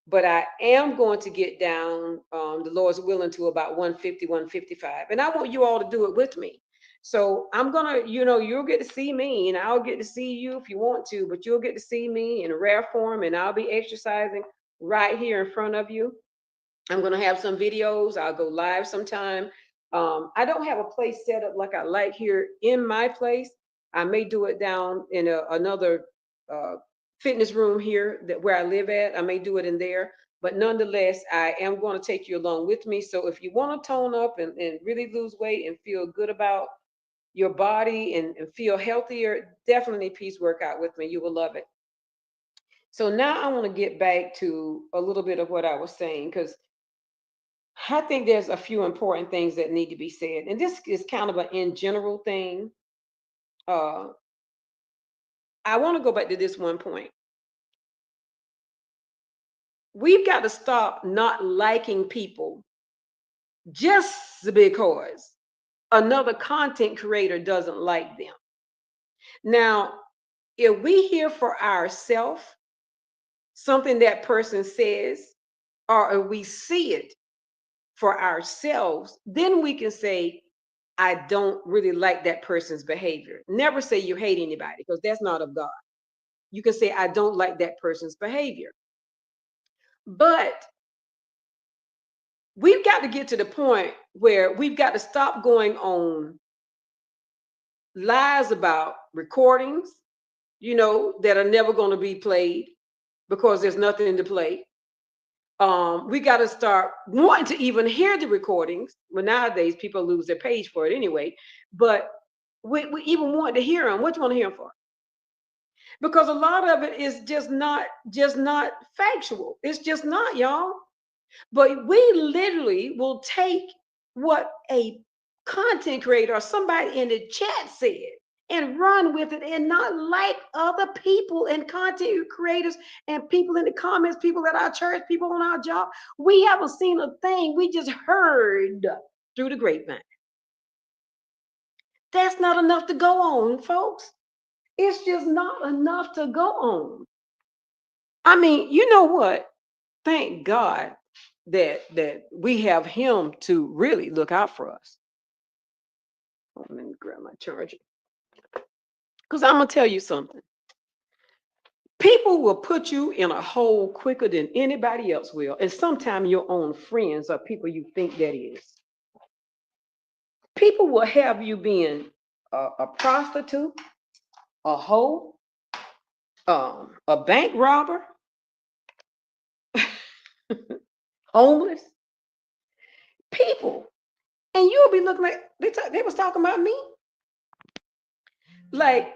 but I am going to get down, the Lord's willing, to about 150, 155. And I want you all to do it with me. So I'm going to, you'll get to see me and I'll get to see you if you want to, but you'll get to see me in rare form, and I'll be exercising right here in front of you. I'm going to have some videos. I'll go live sometime. I don't have a place set up like I like here in my place. I may do it down in another uh, fitness room here where I live at. I may do it in there, but nonetheless, I am going to take you along with me. So if you want to tone up and really lose weight and feel good about your body and feel healthier, definitely peace workout with me. You will love it. So now I want to get back to a little bit of what I was saying, because I think there's a few important things that need to be said. And this is kind of an in general thing. Uh, I want to go back to this one point. We've got to stop not liking people just because another content creator doesn't like them. Now, if we hear for ourselves something that person says, or if we see it for ourselves, then we can say, I don't really like that person's behavior. Never say you hate anybody because that's not of God. You can say, I don't like that person's behavior. But we've got to get to the point where we've got to stop going on lies about recordings, that are never going to be played because there's nothing to play. We got to start wanting to even hear the recordings. Well, nowadays people lose their page for it anyway, but we even want to hear them. What you want to hear them for? Because a lot of it is just not factual. It's just not, y'all. But we literally will take what a content creator or somebody in the chat said and run with it and not like other people and content creators and people in the comments, people at our church, people on our job. We haven't seen a thing. We just heard through the grapevine. That's not enough to go on, folks. It's just not enough to go on. I mean, you know what? Thank God that we have him to really look out for us. Oh, let me grab my charger. Because I'm gonna tell you something. People will put you in a hole quicker than anybody else will. And sometimes your own friends are people you think that is. People will have you being a prostitute, a hoe, a bank robber, homeless people. And you'll be looking like they was talking about me. Like,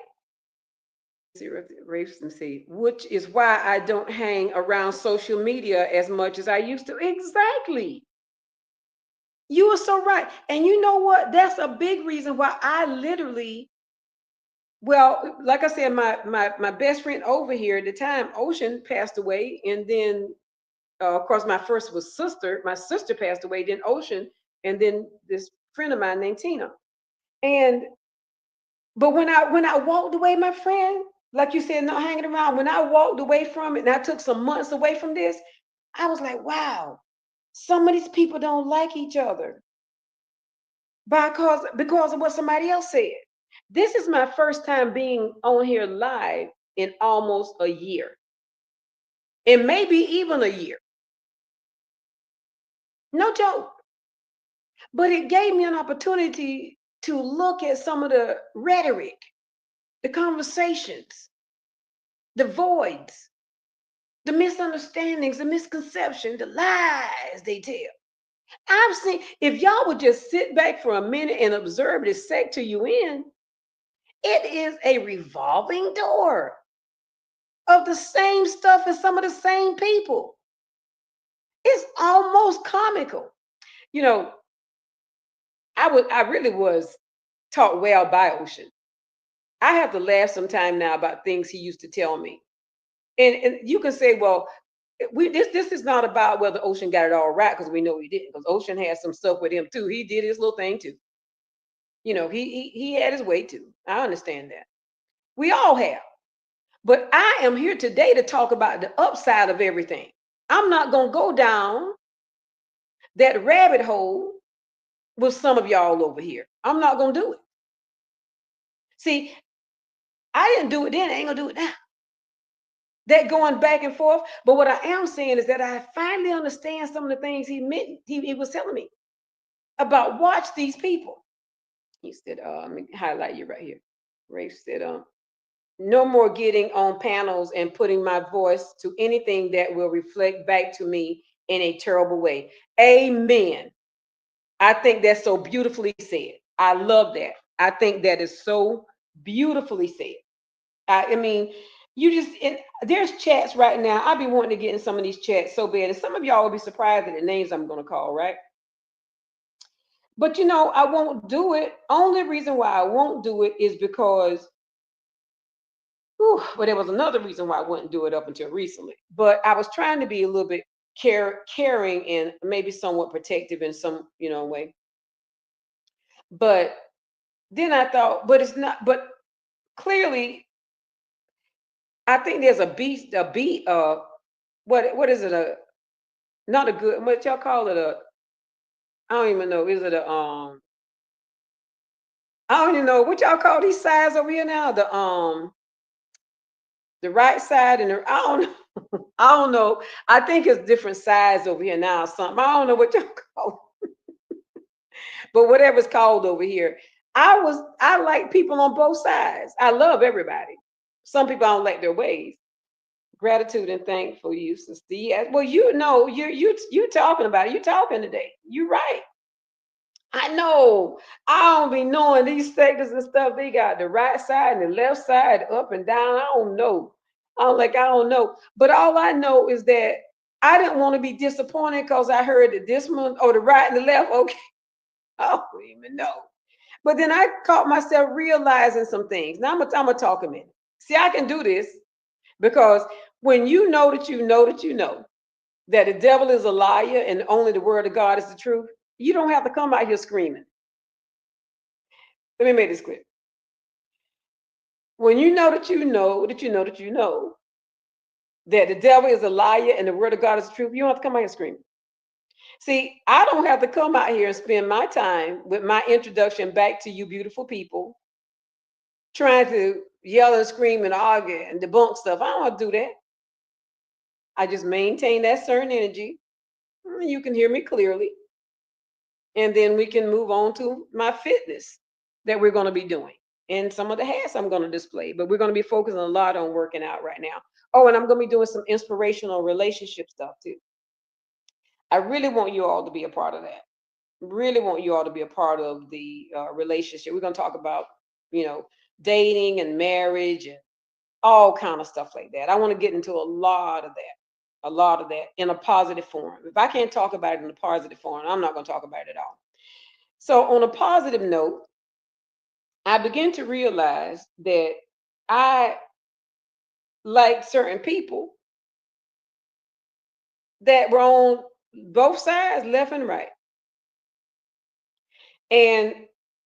which is why I don't hang around social media as much as I used to. Exactly. You are so right. And you know what? That's a big reason why I literally, well, like I said, my best friend over here at the time, Ocean, passed away. And then, of course, my first was sister. My sister passed away, then Ocean, and then this friend of mine named Tina. And but when I walked away, my friend, like you said, not hanging around. When I walked away from it and I took some months away from this, I was like, wow, some of these people don't like each other because of what somebody else said. This is my first time being on here live in almost a year. And maybe even a year. No joke. But it gave me an opportunity to look at some of the rhetoric, the conversations, the voids, the misunderstandings, the misconceptions, the lies they tell. I've seen, if y'all would just sit back for a minute and observe this sector you in, it is a revolving door of the same stuff as some of the same people. It's almost comical. You know, I really was taught well by Ocean. I have to laugh sometime now about things he used to tell me. And you can say, well, this is not about whether Ocean got it all right, because we know he didn't, because Ocean had some stuff with him too. He did his little thing too. He had his way too. I understand that. We all have. But I am here today to talk about the upside of everything. I'm not gonna go down that rabbit hole with some of y'all over here. I'm not gonna do it. See, I didn't do it then, I ain't gonna do it now. That going back and forth. But what I am saying is that I finally understand some of the things he meant, he was telling me about watch these people. He said, let me highlight you right here. Rafe said, no more getting on panels and putting my voice to anything that will reflect back to me in a terrible way. Amen. I think that's so beautifully said. I love that. I think that is so beautifully said. I mean, there's chats right now. I've been wanting to get in some of these chats so bad, and some of y'all will be surprised at the names I'm going to call, right? But I won't do it. Only reason why I won't do it is because, well, there was another reason why I wouldn't do it up until recently. But I was trying to be a little bit caring and maybe somewhat protective in some, way. But then I thought, but it's not. But clearly, I think there's what is it? Not a good, what y'all call it? I don't even know. Is it I don't even know what y'all call these sides over here now. The right side and the I don't know. I don't know. I think it's different sides over here now or something. I don't know what y'all call it, but whatever's called over here. I like people on both sides. I love everybody. Some people I don't like their ways. Gratitude and thankful you, sister. Yes. Well, you know, you talking about it. You talking today. You right. I know. I don't be knowing these sectors and stuff. They got the right side and the left side, up and down. I don't know. I don't know. But all I know is that I didn't want to be disappointed because I heard that this one or the right and the left. Okay, I don't even know. But then I caught myself realizing some things. Now I'm gonna talk a minute. See, I can do this because when you know that you know that you know that the devil is a liar and only the word of God is the truth, you don't have to come out here screaming. Let me make this clear. When you know that you know that you know that you know that the devil is a liar and the word of God is the truth, you don't have to come out here screaming. See, I don't have to come out here and spend my time with my introduction back to you beautiful people trying to yell and scream and argue and debunk stuff. I don't have to do that. I just maintain that certain energy. You can hear me clearly. And then we can move on to my fitness that we're going to be doing and some of the hats I'm going to display. But we're going to be focusing a lot on working out right now. Oh, and I'm going to be doing some inspirational relationship stuff too. I really want you all to be a part of that. Really want you all to be a part of the relationship. We're going to talk about, you know, dating and marriage and all kind of stuff like that. I want to get into a lot of that in a positive form. If I can't talk about it in a positive form, I'm not going to talk about it at all. So, on a positive note, I began to realize that I like certain people that were on both sides, left and right. And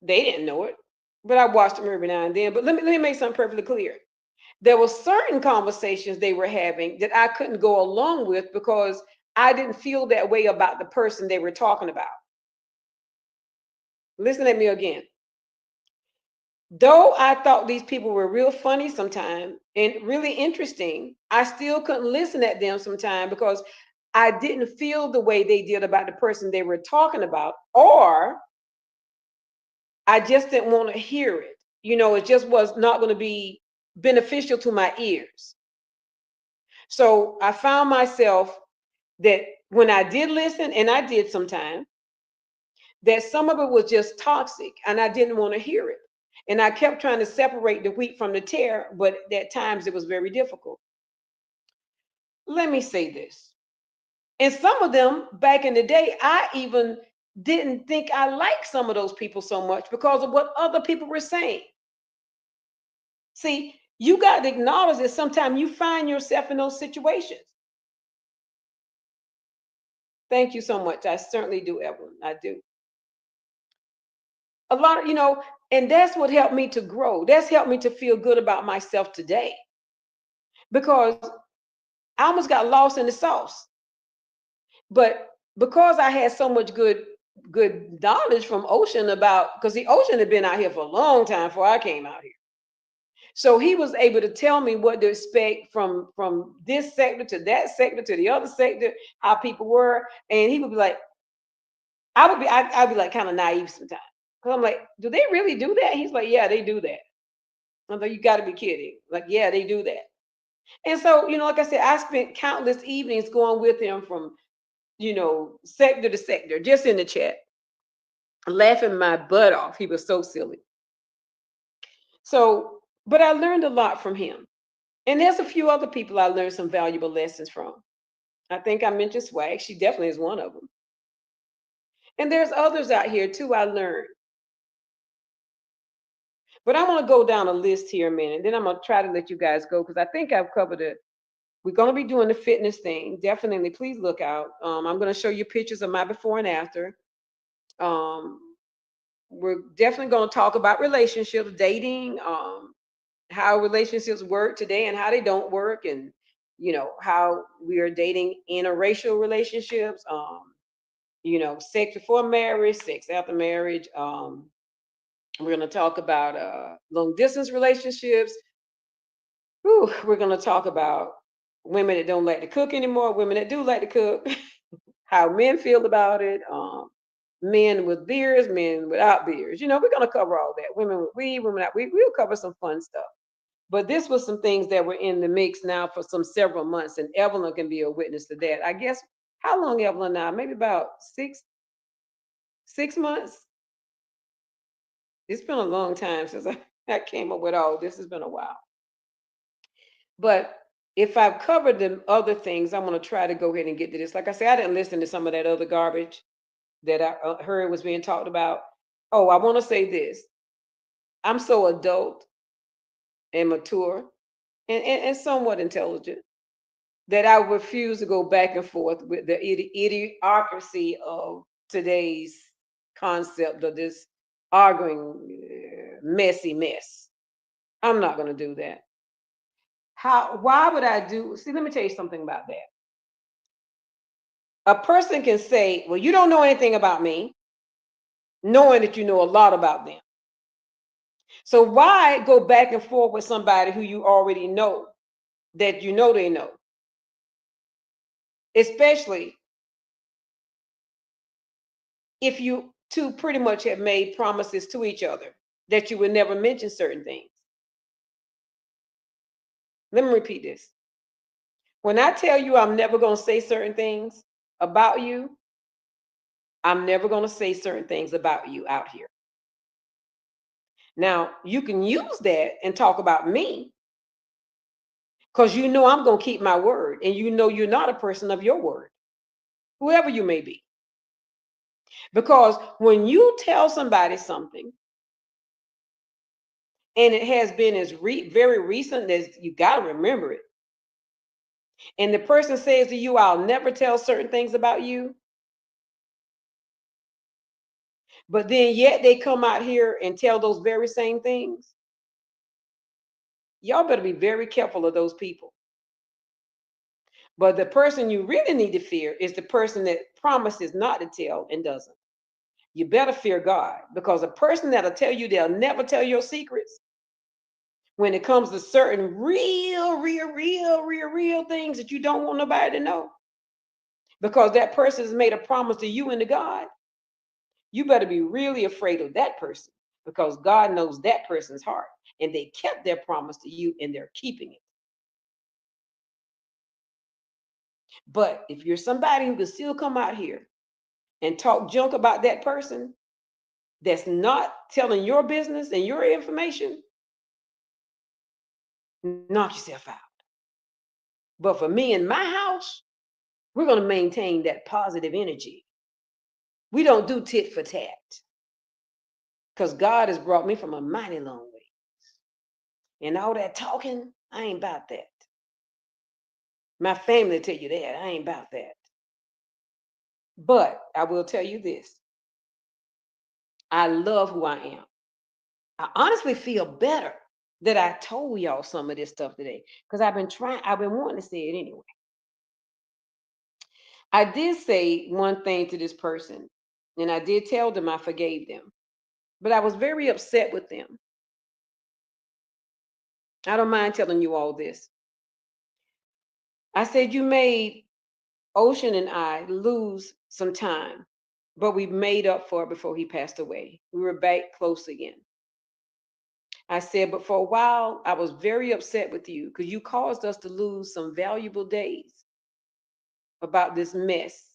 they didn't know it, but I watched them every now and then. But let me make something perfectly clear. There were certain conversations they were having that I couldn't go along with because I didn't feel that way about the person they were talking about. Listen at me again. Though I thought these people were real funny sometimes and really interesting, I still couldn't listen at them sometimes because I didn't feel the way they did about the person they were talking about, or I just didn't want to hear it. You know, it just was not going to be beneficial to my ears. So I found myself that when I did listen, and I did sometimes, that some of it was just toxic and I didn't want to hear it. And I kept trying to separate the wheat from the tare, but at times it was very difficult. Let me say this. And some of them back in the day, I even didn't think I liked some of those people so much because of what other people were saying. See, you got to acknowledge that sometimes you find yourself in those situations. Thank you so much. I certainly do, Evelyn. I do. A lot of, and that's what helped me to grow. That's helped me to feel good about myself today because I almost got lost in the sauce. But because I had so much good knowledge from Ocean about, because the Ocean had been out here for a long time before I came out here. So he was able to tell me what to expect from this sector to that sector to the other sector, how people were. And he would be like, I'd be like kind of naive sometimes. Cause I'm like, do they really do that? He's like, yeah, they do that. I'm like, you gotta be kidding. Like, yeah, they do that. And so, like I said, I spent countless evenings going with him from, sector to sector, just in the chat, laughing my butt off. He was so silly. So, but I learned a lot from him. And there's a few other people I learned some valuable lessons from. I think I mentioned Swag. She definitely is one of them. And there's others out here too I learned. But I want to go down a list here a minute. Then I'm going to try to let you guys go because I think I've covered it. We're going to be doing the fitness thing. Definitely, please look out. I'm going to show you pictures of my before and after. Um, we're definitely going to talk about relationships, dating, how relationships work today and how they don't work, and how we are dating interracial relationships. Sex before marriage, sex after marriage. We're going to talk about long distance relationships. Whew, we're going to talk about women that don't like to cook anymore, women that do like to cook, how men feel about it, men with beards, men without beards. We're going to cover all that. Women with weed, women without weed. We'll cover some fun stuff. But this was some things that were in the mix now for some several months, and Evelyn can be a witness to that. I guess, how long, Evelyn, now? Maybe about 6 months? It's been a long time since I came up with all this. It's been a while. But if I've covered the other things, I'm going to try to go ahead and get to this. Like I said, I didn't listen to some of that other garbage that I heard was being talked about. Oh, I want to say this. I'm so adult and mature and somewhat intelligent that I refuse to go back and forth with the idiocracy of today's concept of this arguing messy mess. I'm not going to do that. Why would I do? See, let me tell you something about that. A person can say, well, you don't know anything about me, knowing that you know a lot about them. So why go back and forth with somebody who you already know that you know they know? Especially if you two pretty much have made promises to each other that you would never mention certain things. Let me repeat this. When I tell you I'm never going to say certain things about you, I'm never going to say certain things about you out here. Now, you can use that and talk about me because you know I'm going to keep my word, and you know you're not a person of your word, whoever you may be. Because when you tell somebody something, and it has been as very recent as you got to remember it, and the person says to you, I'll never tell certain things about you, but then yet they come out here and tell those very same things, y'all better be very careful of those people. But the person you really need to fear is the person that promises not to tell and doesn't. You better fear God, because a person that'll tell you they'll never tell your secrets, when it comes to certain real things that you don't want nobody to know, because that person has made a promise to you and to God, you better be really afraid of that person, because God knows that person's heart, and they kept their promise to you and they're keeping it. But if you're somebody who can still come out here and talk junk about that person that's not telling your business and your information, knock yourself out. But for me and my house, we're going to maintain that positive energy. We don't do tit for tat, because God has brought me from a mighty long way. And all that talking, I ain't about that. My family tell you that. I ain't about that. But I will tell you this. I love who I am. I honestly feel better that I told y'all some of this stuff today, because I've been wanting to say it anyway. I did say one thing to this person, and I did tell them I forgave them, but I was very upset with them. I don't mind telling you all this. I said, you made Ocean and I lose some time, but we made up for it before he passed away. We were back close again. I said, but for a while, I was very upset with you because you caused us to lose some valuable days about this mess,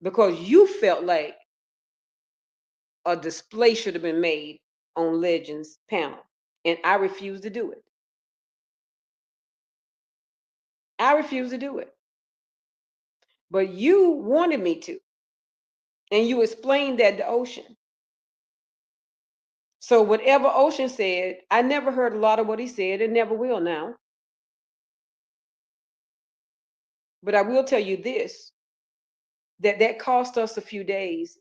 because you felt like a display should have been made on Legends panel, and I refused to do it. I refused to do it. But you wanted me to, and you explained that to Ocean. So whatever Ocean said, I never heard a lot of what he said, and never will now. But I will tell you this, that cost us a few days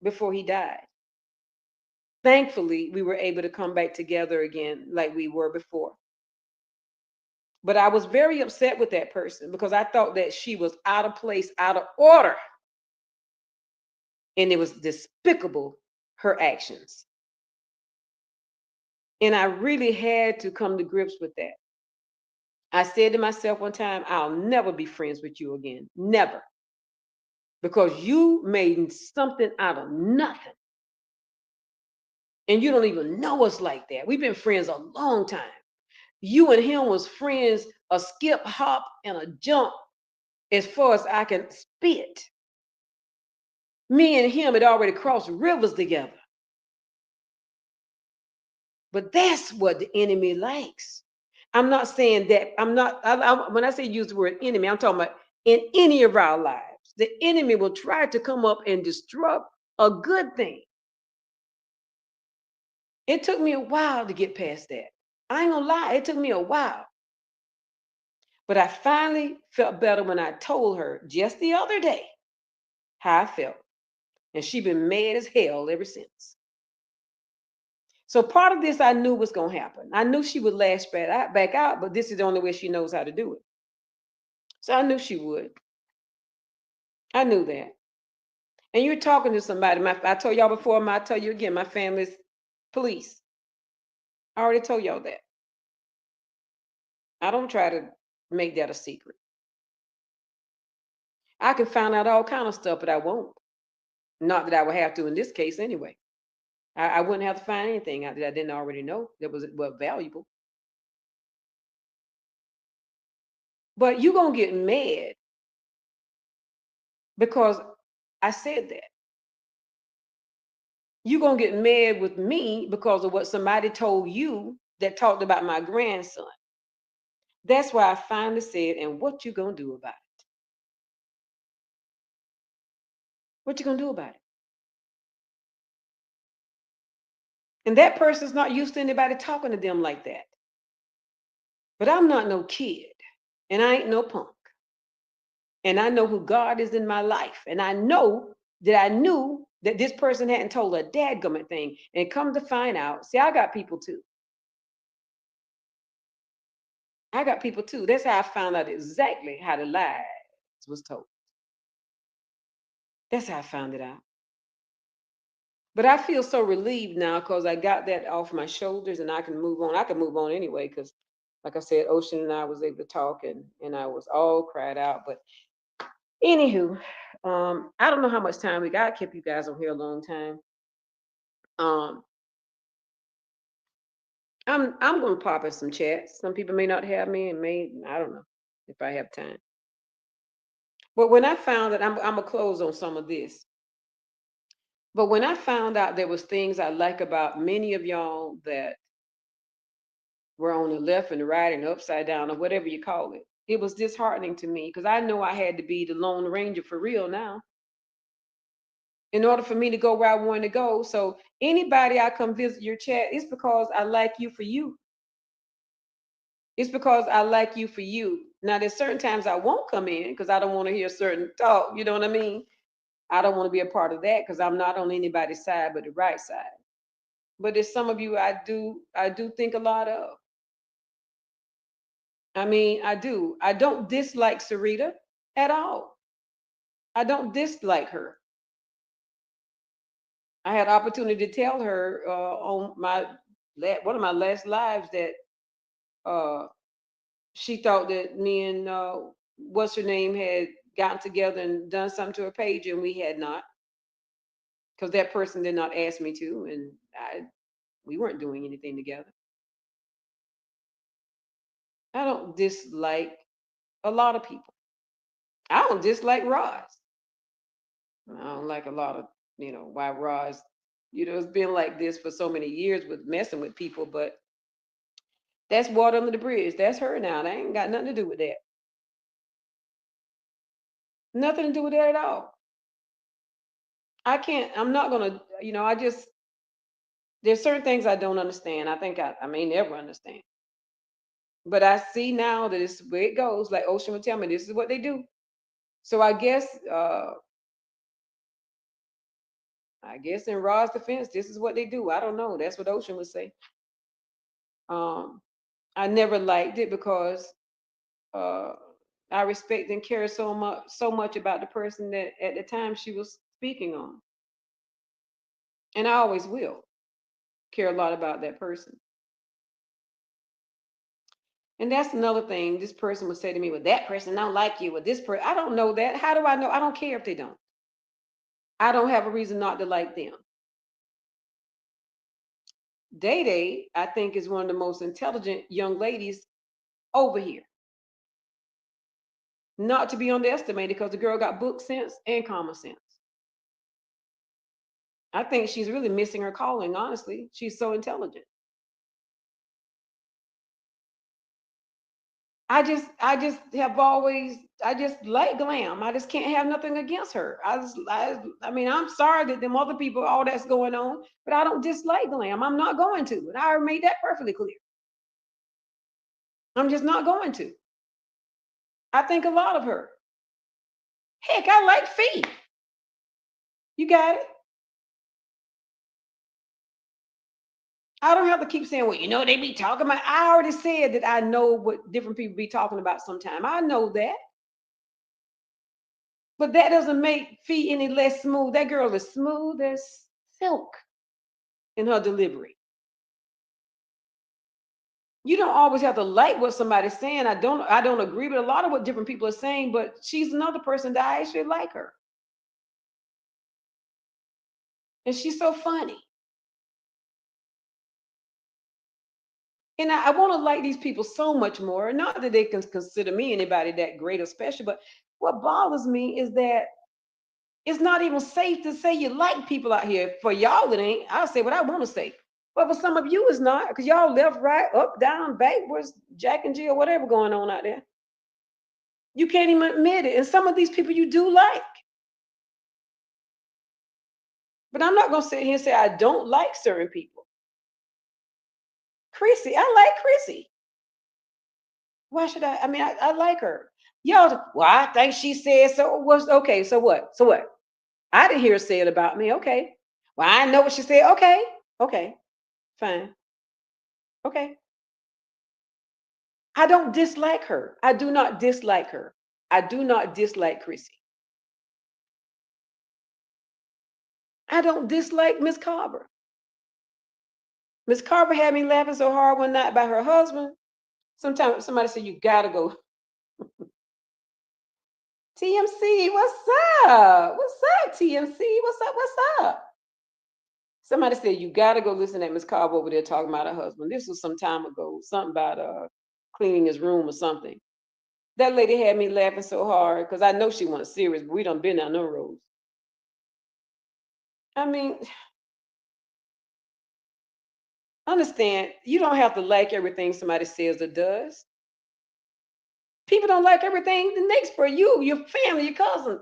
before he died. Thankfully, we were able to come back together again like we were before. But I was very upset with that person because I thought that she was out of place, out of order And it was despicable, her actions. And I really had to come to grips with that. I said to myself one time, I'll never be friends with you again. Never. Because you made something out of nothing. And you don't even know us like that. We've been friends a long time. You and him was friends, a skip, hop, and a jump as far as I can spit. Me and him had already crossed rivers together. But that's what the enemy likes. I'm not saying that, when I say use the word enemy, I'm talking about in any of our lives. The enemy will try to come up and disrupt a good thing. It took me a while to get past that. I ain't gonna lie, it took me a while. But I finally felt better when I told her just the other day how I felt. And she been mad as hell ever since. So part of this I knew was going to happen. I knew she would lash back out, but this is the only way she knows how to do it. So I knew she would. I knew that. And you're talking to somebody. I told y'all before, I tell you again, my family's police. I already told y'all that. I don't try to make that a secret. I can find out all kind of stuff, but I won't. Not that I would have to in this case anyway. I wouldn't have to find anything out that I didn't already know that was valuable. But you're going to get mad because I said that. You're going to get mad with me because of what somebody told you that talked about my grandson. That's why I finally said, and what you going to do about it? What you going to do about it? And that person's not used to anybody talking to them like that. But I'm not no kid, and I ain't no punk. And I know who God is in my life. And I know that I knew that this person hadn't told a dadgummit thing. And come to find out, see, I got people too. I got people too. That's how I found out exactly how the lies was told. That's how I found it out. But I feel so relieved now because I got that off my shoulders and I can move on. I can move on anyway because, like I said, Ocean and I was able to talk and I was all cried out. But anywho, I don't know how much time we got. I kept you guys on here a long time. Um, I'm gonna pop in some chats. Some people may not have me, and I don't know if I have time. But when I found that I'm gonna close on some of this. But when I found out there was things I like about many of y'all that were on the left and the right and upside down or whatever you call it, it was disheartening to me because I know I had to be the Lone Ranger for real now in order for me to go where I wanted to go. So anybody I come visit your chat, it's because I like you for you. It's because I like you for you. Now, there's certain times I won't come in because I don't want to hear certain talk. You know what I mean? I don't want to be a part of that because I'm not on anybody's side but the right side. But there's some of you I do think a lot of. I mean, I do. I don't dislike Sarita at all. I don't dislike her. I had opportunity to tell her on one of my last lives that uh, she thought that me and what's her name had gotten together and done something to her page, and we had not, because that person did not ask me to, and we weren't doing anything together. I don't dislike a lot of people. I don't dislike Roz. I don't like a lot of, why Roz, it's been like this for so many years with messing with people, but that's water under the bridge. That's her now. That ain't got nothing to do with that. Nothing to do with that at all. I'm not gonna, there's certain things I don't understand. I think I may never understand. But I see now that it's where it goes. Like Ocean would tell me, this is what they do. So I guess in Rod's defense, this is what they do. I don't know. That's what Ocean would say. Um, I never liked it because uh, I respect and care so much about the person that at the time she was speaking on. And I always will care a lot about that person. And that's another thing. This person would say to me, well, that person don't like you, or this person, I don't know that. How do I know? I don't care if they don't. I don't have a reason not to like them. Day Day, I think, is one of the most intelligent young ladies over here. Not to be underestimated because the girl got book sense and common sense. I think she's really missing her calling, honestly. She's so intelligent. I just have always I just like Glam. I just can't have nothing against her. I mean, I'm sorry that them other people, all that's going on, but I don't dislike Glam. I'm not going to. And I made that perfectly clear. I'm just not going to. I think a lot of her. Heck, I like Fee. You got it. I don't have to keep saying, well, they be talking about. I already said that I know what different people be talking about sometime. I know that. But that doesn't make Fee any less smooth. That girl is smooth as silk in her delivery. You don't always have to like what somebody's saying. I don't agree with a lot of what different people are saying, but she's another person that I actually like her. And she's so funny. And I want to like these people so much more. Not that they can consider me anybody that great or special, but what bothers me is that it's not even safe to say you like people out here. For y'all, it ain't. I'll say what I want to say. But for some of you, it's not because y'all left, right, up, down, backwards, Jack and Jill, whatever going on out there. You can't even admit it. And some of these people you do like. But I'm not going to sit here and say I don't like certain people. Chrissy, I like Chrissy. Why should I? I mean, I like her. Y'all, well, I think she said so. Was okay. So what? So what? I didn't hear her say it about me. Okay. Well, I know what she said. Okay. Okay. Fine. Okay. I don't dislike her. I do not dislike her. I do not dislike Chrissy. I don't dislike Miss Carver. Miss Carver had me laughing so hard one night by her husband. Sometimes somebody said, you gotta go. TMC, what's up? What's up, TMC? What's up? What's up? Somebody said, you gotta go listen to Miss Carver over there talking about her husband. This was some time ago, something about cleaning his room or something. That lady had me laughing so hard because I know she wasn't serious, but we done been down them roads. I mean, understand, you don't have to like everything somebody says or does. People don't like everything the next for you, your family, your cousin.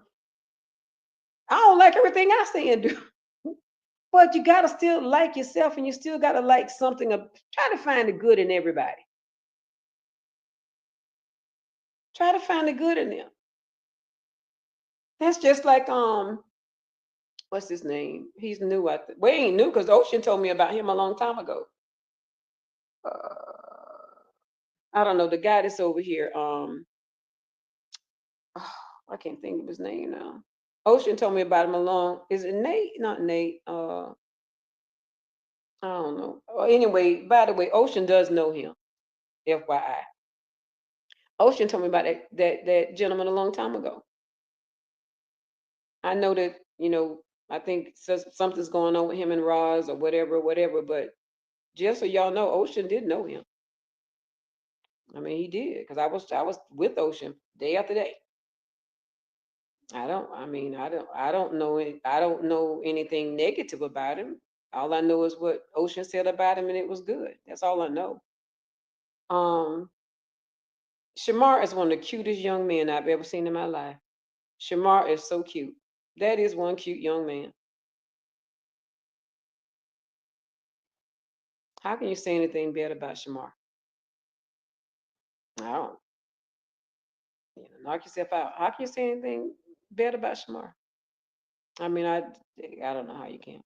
I don't like everything I say and do. But you gotta still like yourself and you still gotta like something of try to find the good in everybody. Try to find the good in them. That's just like what's his name? He's new. Well, he ain't new because Ocean told me about him a long time ago. Uh, I don't know the guy that's over here. I can't think of his name now. Ocean told me about him along. Is it Nate? Not Nate. I don't know. Anyway, by the way, Ocean does know him. FYI. Ocean told me about that gentleman a long time ago. I know that I think something's going on with him and Roz or whatever, whatever. But just so y'all know, Ocean did know him. I mean, he did because I was with Ocean day after day. I don't know it. I don't know anything negative about him. All I know is what Ocean said about him, and it was good. That's all I know. Um, Shamar is one of the cutest young men I've ever seen in my life. Shamar is so cute. That is one cute young man. How can you say anything bad about Shamar? I don't. Knock yourself out. How can you say anything bad about Shamar? I mean, I don't know how you can.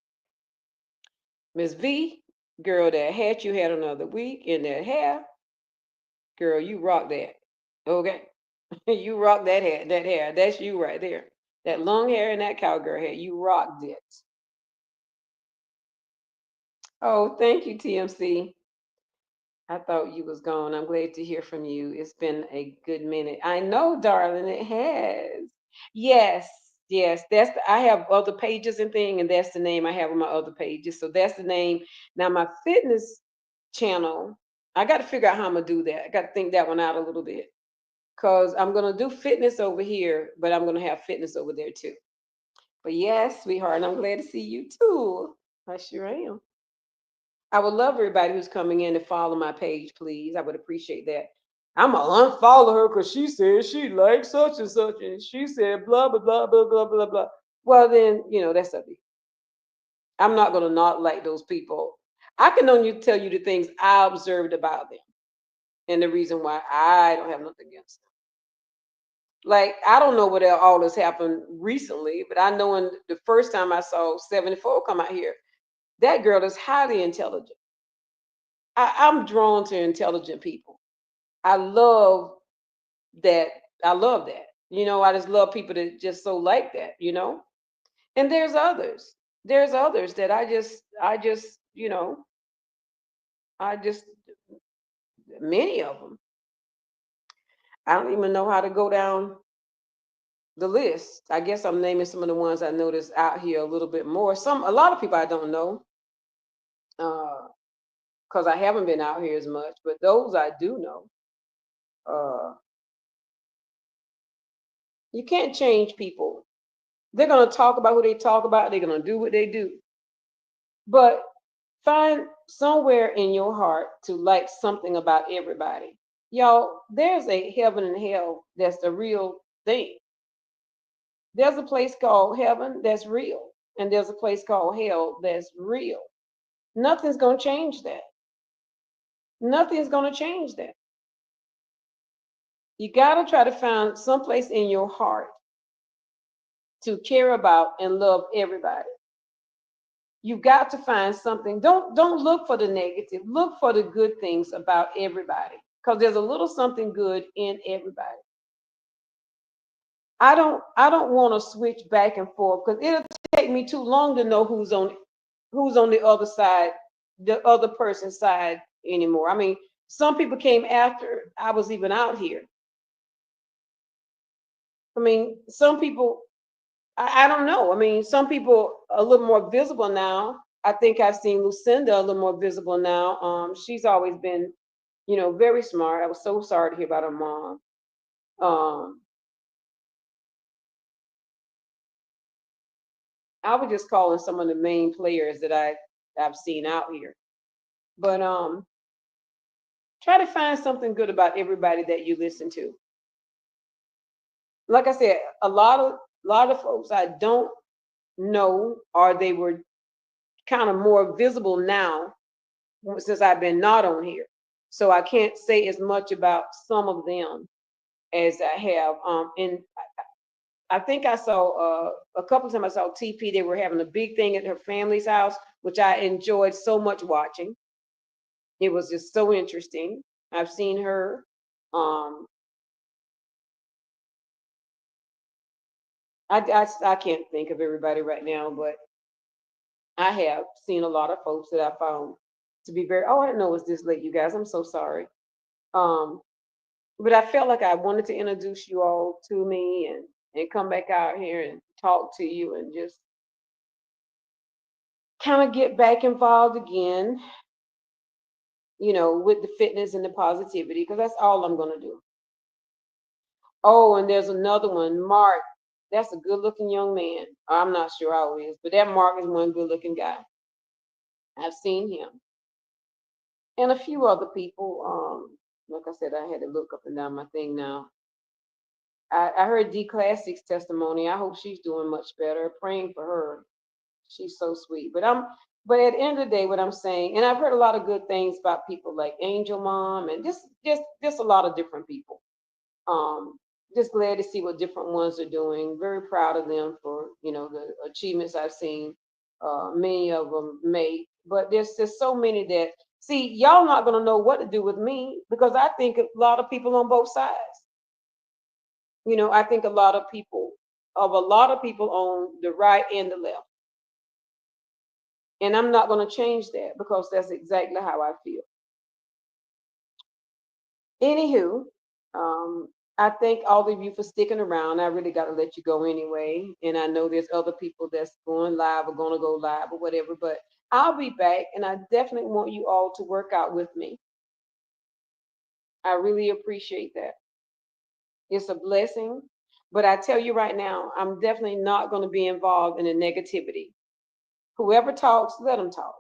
Miss V, girl, that hat you had another week in that hair, girl, you rock that. Okay, you rock that hair. That hair. That's you right there. That long hair and that cowgirl hair. You rocked it. Oh, thank you, TMC. I thought you was gone. I'm glad to hear from you. It's been a good minute. I know, darling, it has. Yes, yes. I have other pages and thing, and that's the name I have on my other pages. So that's the name. Now my fitness channel, I got to figure out how I'm gonna do that. I got to think that one out a little bit. Cause I'm gonna do fitness over here, but I'm gonna have fitness over there too. But yes, sweetheart, and I'm glad to see you too. I sure am. I would love everybody who's coming in to follow my page, please. I would appreciate that. I'm gonna unfollow her because she said she likes such and such, and she said blah blah blah blah blah blah blah. Well, then that's up to you. I'm not gonna not like those people. I can only tell you the things I observed about them and the reason why I don't have nothing against them. Like I don't know what all this happened recently, but I know in the first time I saw 74 come out here, that girl is highly intelligent. I'm drawn to intelligent people. I love that. I love that. I just love people that just so like that. And there's others. There's others that I just, many of them. I don't even know how to go down the list. I guess I'm naming some of the ones I noticed out here a little bit more. A lot of people I don't know, because I haven't been out here as much. But those I do know. Uh, you can't change people. They're gonna talk about who they talk about. They're gonna do what they do. But find somewhere in your heart to like something about everybody. Y'all, there's a heaven and hell that's the real thing. There's a place called heaven that's real, and there's a place called hell that's real. Nothing's going to change that. Nothing's going to change that. You got to try to find some place in your heart to care about and love everybody. You've got to find something. Don't look for the negative. Look for the good things about everybody, because there's a little something good in everybody. I don't want to switch back and forth because it'll take me too long to know who's on the other side, the other person's side anymore. I mean, some people came after I was even out here. I mean, some people, I don't know. I mean, some people are a little more visible now. I think I've seen Lucinda a little more visible now. She's always been, very smart. I was so sorry to hear about her mom. Um, I was just calling some of the main players that I've seen out here. But try to find something good about everybody that you listen to. Like I said, a lot of folks I don't know, or they were kind of more visible now since I've been not on here. So I can't say as much about some of them as I have. And I think I saw a couple of times I saw TP. They were having a big thing at her family's house, which I enjoyed so much watching. It was just so interesting. I've seen her. Um, I can't think of everybody right now, but I have seen a lot of folks that I found to be very. Oh, I didn't know it was this late, you guys. I'm so sorry. Um, but I felt like I wanted to introduce you all to me and come back out here and talk to you and just kind of get back involved again, with the fitness and the positivity, because that's all I'm gonna do. Oh, and there's another one, Mark. That's a good-looking young man. I'm not sure how he is, but that Mark is one good-looking guy. I've seen him, and a few other people. Like I said, I had to look up and down my thing now. I heard D Classic's testimony. I hope she's doing much better. Praying for her. She's so sweet. But at the end of the day, what I'm saying, and I've heard a lot of good things about people like Angel Mom and just a lot of different people. Um, just glad to see what different ones are doing. Very proud of them for the achievements I've seen. Many of them make, but there's just so many that see y'all not gonna know what to do with me because I think a lot of people on both sides. I think a lot of people on the right and the left. And I'm not going to change that because that's exactly how I feel. Anywho, um, I thank all of you for sticking around. I really got to let you go anyway. And I know there's other people that's going live or going to go live or whatever, but I'll be back and I definitely want you all to work out with me. I really appreciate that. It's a blessing. But I tell you right now, I'm definitely not going to be involved in the negativity. Whoever talks, let them talk.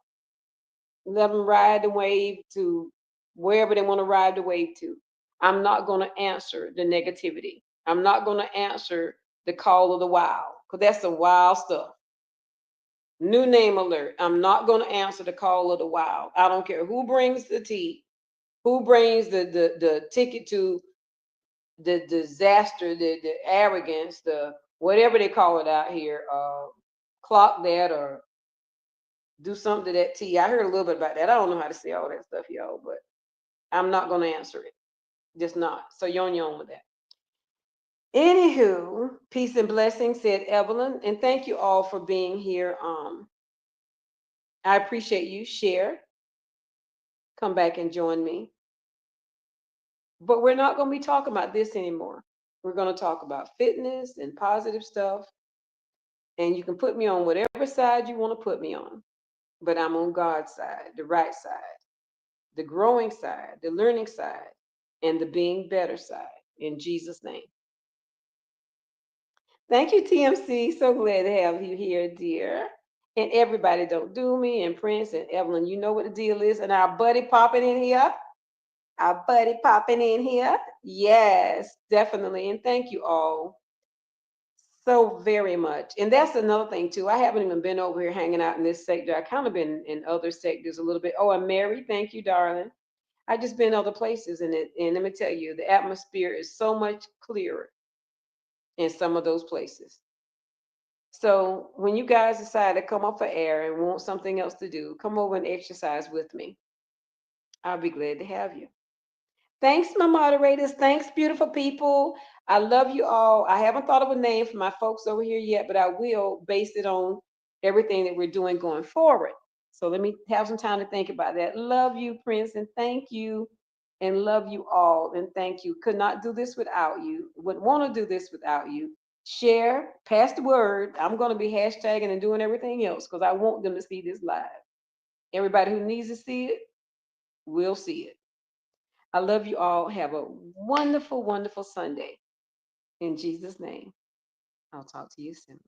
Let them ride the wave to wherever they want to ride the wave to. I'm not going to answer the negativity. I'm not going to answer the call of the wild because that's some wild stuff. New name alert. I'm not going to answer the call of the wild. I don't care who brings the tea, who brings the ticket to the disaster, the arrogance, the whatever they call it out here, clock that or do something to that tea. I heard a little bit about that. I don't know how to say all that stuff, y'all, but I'm not going to answer it. Just not. So yon with that. Anywho, peace and blessings, said Evelyn, and thank you all for being here. I appreciate you. Share, come back and join me. But we're not going to be talking about this anymore. We're going to talk about fitness and positive stuff. And you can put me on whatever side you want to put me on. But I'm on God's side, the right side, the growing side, the learning side, and the being better side. In Jesus' name. Thank you, TMC. So glad to have you here, dear. And everybody, don't do me, and Prince and Evelyn, you know what the deal is. And our buddy popping in here. Our buddy popping in here. Yes, definitely. And thank you all so very much. And that's another thing too. I haven't even been over here hanging out in this sector. I kind of been in other sectors a little bit. Oh, and Mary, thank you, darling. I just been other places in it, and let me tell you, the atmosphere is so much clearer in some of those places. So when you guys decide to come up for air and want something else to do, come over and exercise with me. I'll be glad to have you. Thanks, my moderators. Thanks, beautiful people. I love you all. I haven't thought of a name for my folks over here yet, but I will base it on everything that we're doing going forward. So let me have some time to think about that. Love you, Prince, and thank you, and love you all, and thank you. Could not do this without you. Wouldn't want to do this without you. Share, pass the word. I'm going to be hashtagging and doing everything else because I want them to see this live. Everybody who needs to see it will see it. I love you all. Have a wonderful, wonderful Sunday. In Jesus' name, I'll talk to you soon.